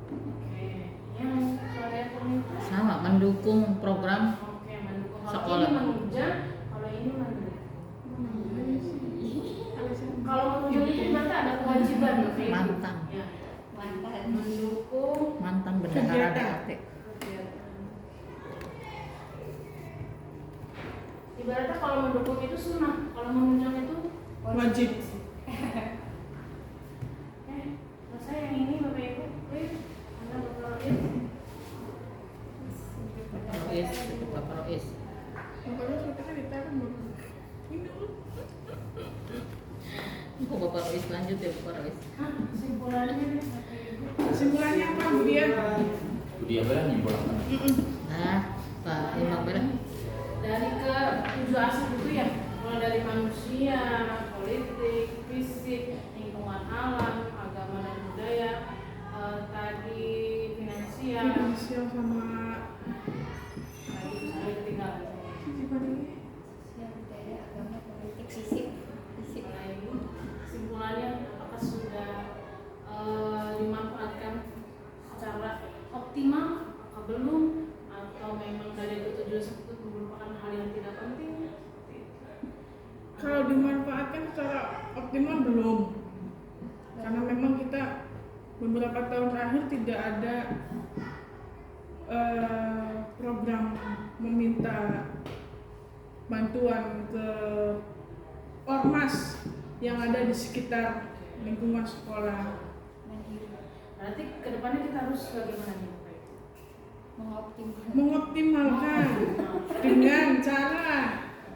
Speaker 1: Oke, yang swadaya komite.
Speaker 2: Sama mendukung program
Speaker 1: Oke, mendukung. Kalau
Speaker 2: Sekolah.
Speaker 1: ini menunjang, kalau ini mendukung. Kalau menunjang itu berarti ada kewajiban Bapak Ibu.
Speaker 2: mantan,
Speaker 1: Ya,
Speaker 4: Mantan.
Speaker 1: mendukung
Speaker 2: mantan bendahara
Speaker 3: Kegiatan.
Speaker 2: DAT.
Speaker 1: kegiatan. Ibaratnya kalau mendukung itu sunnah, kalau menunjang itu
Speaker 3: Wajib.
Speaker 1: saya yang ini Bapak Ibu. Anda Bapak Ibu.
Speaker 2: Bapak Rois, Bapak Rois.
Speaker 3: Makanya kita kan ditaruh Bapak. Ini loh.
Speaker 2: Kok Bapak Rois lanjut ya Bapak Rois?
Speaker 1: Hah, kesimpulannya nih Bapak Ibu.
Speaker 3: Kesimpulannya apa Bu dia?
Speaker 5: Dia bilang nyimpulkan.
Speaker 2: Nah, Pak Imam Bela.
Speaker 1: Dari ke 7 aspek itu ya, mulai dari manusia, politik, fisik, lingkungan alam, agama dan budaya, tadi finansial,
Speaker 3: Finansial sama
Speaker 1: tadi itu sudah ketinggalan.
Speaker 4: Sosial budaya, agama, politik, fisik.
Speaker 1: Nah, ini kesimpulannya apakah sudah dimanfaatkan secara optimal, apakah belum, atau memang dari ke-7 aspek itu merupakan hal yang tidak penting?
Speaker 3: kalau dimanfaatkan secara optimal belum, karena memang kita beberapa tahun terakhir tidak ada program meminta bantuan ke ormas yang ada di sekitar lingkungan sekolah.
Speaker 4: Mandiri.
Speaker 1: Berarti kedepannya kita harus bagaimana nih Bapak Ibu?
Speaker 3: Mengoptimalkan dengan cara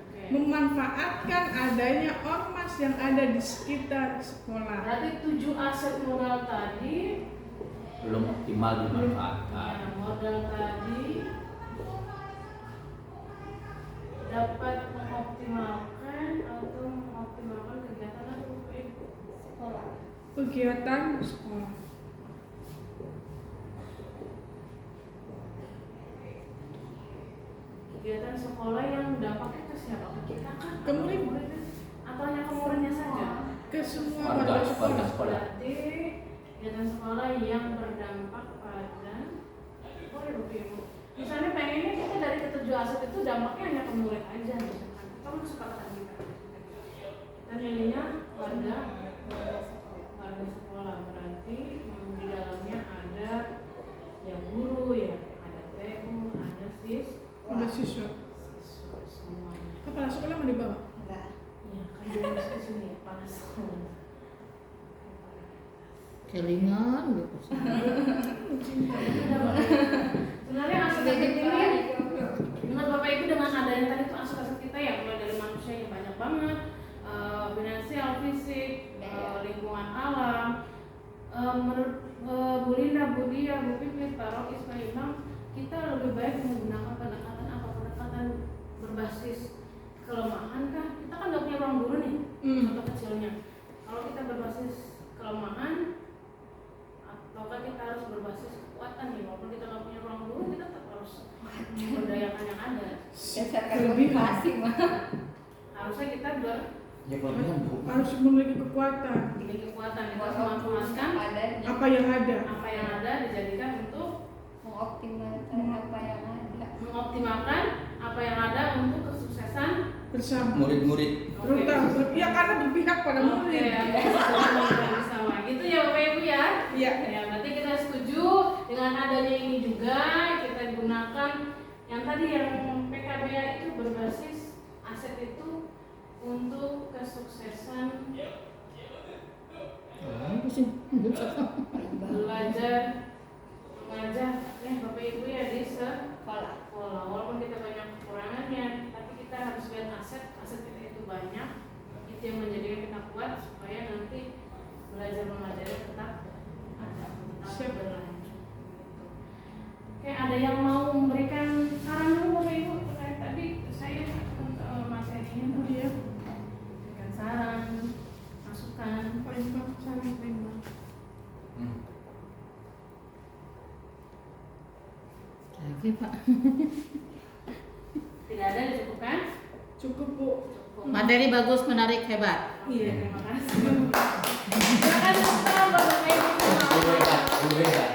Speaker 1: Oke.
Speaker 3: memanfaatkan adanya ormas yang ada di sekitar sekolah.
Speaker 1: Berarti 7 aset modal tadi,
Speaker 5: Belum optimal dimanfaatkan.
Speaker 1: ya, modal tadi dapat mengoptimalkan atau mengoptimalkan kegiatan apa Bapak Ibu?
Speaker 4: Sekolah.
Speaker 3: Kegiatan sekolah.
Speaker 1: Kegiatan sekolah yang dampaknya ke siapa? Ke kita kan?
Speaker 3: Ke murid.
Speaker 1: Atau hanya ke muridnya saja?
Speaker 3: Ke semua
Speaker 5: Warga
Speaker 3: warga sekolah.
Speaker 5: sekolah.
Speaker 1: Berarti kegiatan sekolah yang berdampak pada murid Bapak Ibu. Misalnya pengennya kita dari ke-7 aset itu dampaknya hanya ke murid aja misalkan. Kita kan kesepakatan kita. Kita nilainya warga sekolah berarti di dalamnya ada yang guru ya, ada TU, ada
Speaker 3: Ada siswa.
Speaker 1: siswa semuanya.
Speaker 3: Kepala sekolah mau dibawa?
Speaker 4: Enggak.
Speaker 1: Ya kan di sini ya, panas sekolah.
Speaker 2: Kelingan gitu.
Speaker 1: Sebenarnya aset-aset ini menurut Bapak Ibu dengan adanya tadi itu aset-aset kita ya, mulai dari manusia yang banyak banget, finansial, fisik, lingkungan alam. Menurut Bu Linda, Bu Dia, Bu Pipit, Pak Rois, Pak Imam, kita lebih baik menggunakan pendekatan apa? Pendekatan berbasis kelemahan kan? Kita kan nggak punya ruang guru nih,
Speaker 3: Hmm.
Speaker 1: contoh kecilnya. Kalau kita berbasis kelemahan, ataukah kita harus berbasis kekuatan nih, walaupun kita nggak punya ruang guru, kita tetap harus memberdayakan yang ada.
Speaker 4: Berdasarkan
Speaker 3: Kelebihan.
Speaker 4: motivasi mah.
Speaker 1: Harusnya kita
Speaker 5: Ya kelebihan Bu.
Speaker 3: Harus memiliki kekuatan.
Speaker 1: memiliki kekuatan, kita harus memanfaatkan
Speaker 4: Adanya.
Speaker 3: Apa yang ada?
Speaker 1: apa yang ada dijadikan untuk
Speaker 4: Mengoptimalkan apa yang ada.
Speaker 1: mengoptimalkan apa yang ada untuk kesuksesan
Speaker 3: Bersama.
Speaker 5: Murid-murid.
Speaker 3: Terutama ya karena berpihak pada
Speaker 1: Oke,
Speaker 3: murid.
Speaker 1: sama gitu ya Bapak Ibu ya.
Speaker 3: Iya.
Speaker 1: Ya, berarti kita setuju dengan adanya ini juga kita gunakan yang tadi yang PKBA itu berbasis aset itu untuk kesuksesan
Speaker 2: Apa sih?
Speaker 1: belajar mengajar Bapak Ibu ya di
Speaker 4: Sekolah.
Speaker 1: sekolah. Walaupun kita banyak kekurangannya, tapi kita harus lihat aset kita itu banyak, itu yang menjadikan kita kuat supaya nanti belajar mengajarnya tetap ada, tetap berlanjut. Oke, ada yang mau memberikan saran dulu Bapak Ibu terkait tadi saya materinya dulu ya, berikan saran, masukan.
Speaker 2: Lagi Pak.
Speaker 1: Tidak ada dicukupkan?
Speaker 3: Cukup Bu.
Speaker 1: Cukup.
Speaker 2: Materi bagus, menarik, hebat.
Speaker 3: Iya.
Speaker 1: Terima kasih. Silakan tepuk Bapak Ibu.
Speaker 5: Guru hebat, guru hebat.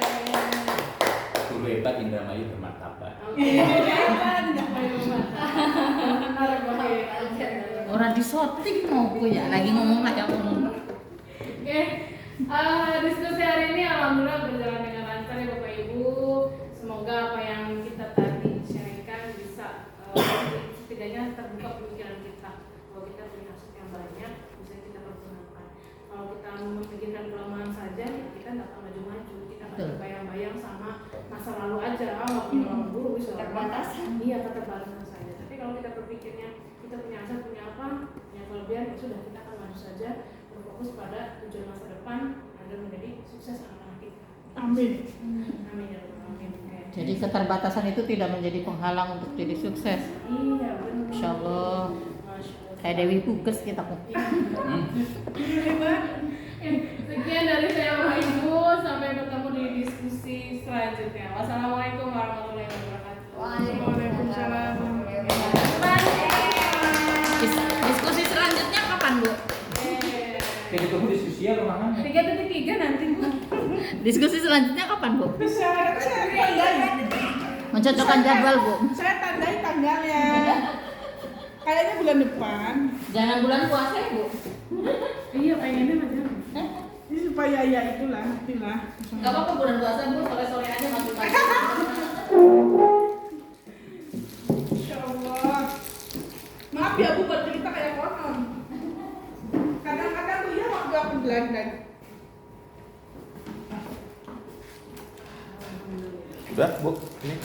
Speaker 5: Guru hebat Indramayu bermartabat.
Speaker 1: Oke, hebat, Bapak Ibu. Benar, Bapak Ibu.
Speaker 2: Orang disoting mau aku ya, lagi ngomong aja ngomong.
Speaker 1: Oke, diskusi hari ini alhamdulillah berjalan dengan lancar ya Bapak Ibu. Semoga apa yang kita tadi sharingkan bisa setidaknya terbuka pemikiran kita. Kalau kita punya aset yang banyak, bisa kita pergunakan. Kalau kita memikirkan kelemahan saja, ya kita nggak akan maju-maju. Kita nggak
Speaker 2: Betul.
Speaker 1: terbayang-bayang sama masa lalu aja. Nggak punya ruang guru, bisa
Speaker 4: Keterbatasan.
Speaker 1: Iya, keterbatasan saja. Tapi kalau kita berpikirnya kita punya aset, punya apa, punya kelebihan, ya sudah kita akan maju saja, berfokus pada tujuan masa depan agar menjadi sukses anak-anak kita.
Speaker 3: Amin.
Speaker 1: Amin ya Rabbal Alamin. Oke.
Speaker 2: Jadi keterbatasan itu tidak menjadi penghalang untuk jadi sukses.
Speaker 1: Iya benar.
Speaker 2: Insya Allah.
Speaker 1: Masya Allah.
Speaker 2: Kayak Dewi Pukes kita kok.
Speaker 1: Sekian dari saya Bapak Ibu, sampai bertemu di diskusi selanjutnya. Wassalamualaikum warahmatullahi wabarakatuh.
Speaker 3: Waalaikumsalam.
Speaker 2: Diskusi selanjutnya kapan Bu?
Speaker 5: Kayak ditunggu diskusi ya ruangan.
Speaker 1: 3.3 nanti Bu.
Speaker 2: Diskusi selanjutnya kapan Bu?
Speaker 3: Bisa saya tandai.
Speaker 2: Mencocokkan jadwal Bu.
Speaker 3: Saya tandai tanggalnya. Kayaknya bulan depan.
Speaker 2: Jangan bulan puasa ya Bu.
Speaker 1: Iya pengennya macam.
Speaker 3: Ini supaya ya itulah, itulah.
Speaker 2: Gak apa-apa bulan puasa Bu, sore-sore aja masuk pagi.
Speaker 3: Insya Allah. Maaf ya Bu, buat kita kayak konon. Kadang-kadang tuh ya waktu aku gelandang.
Speaker 6: Udah Bu, ini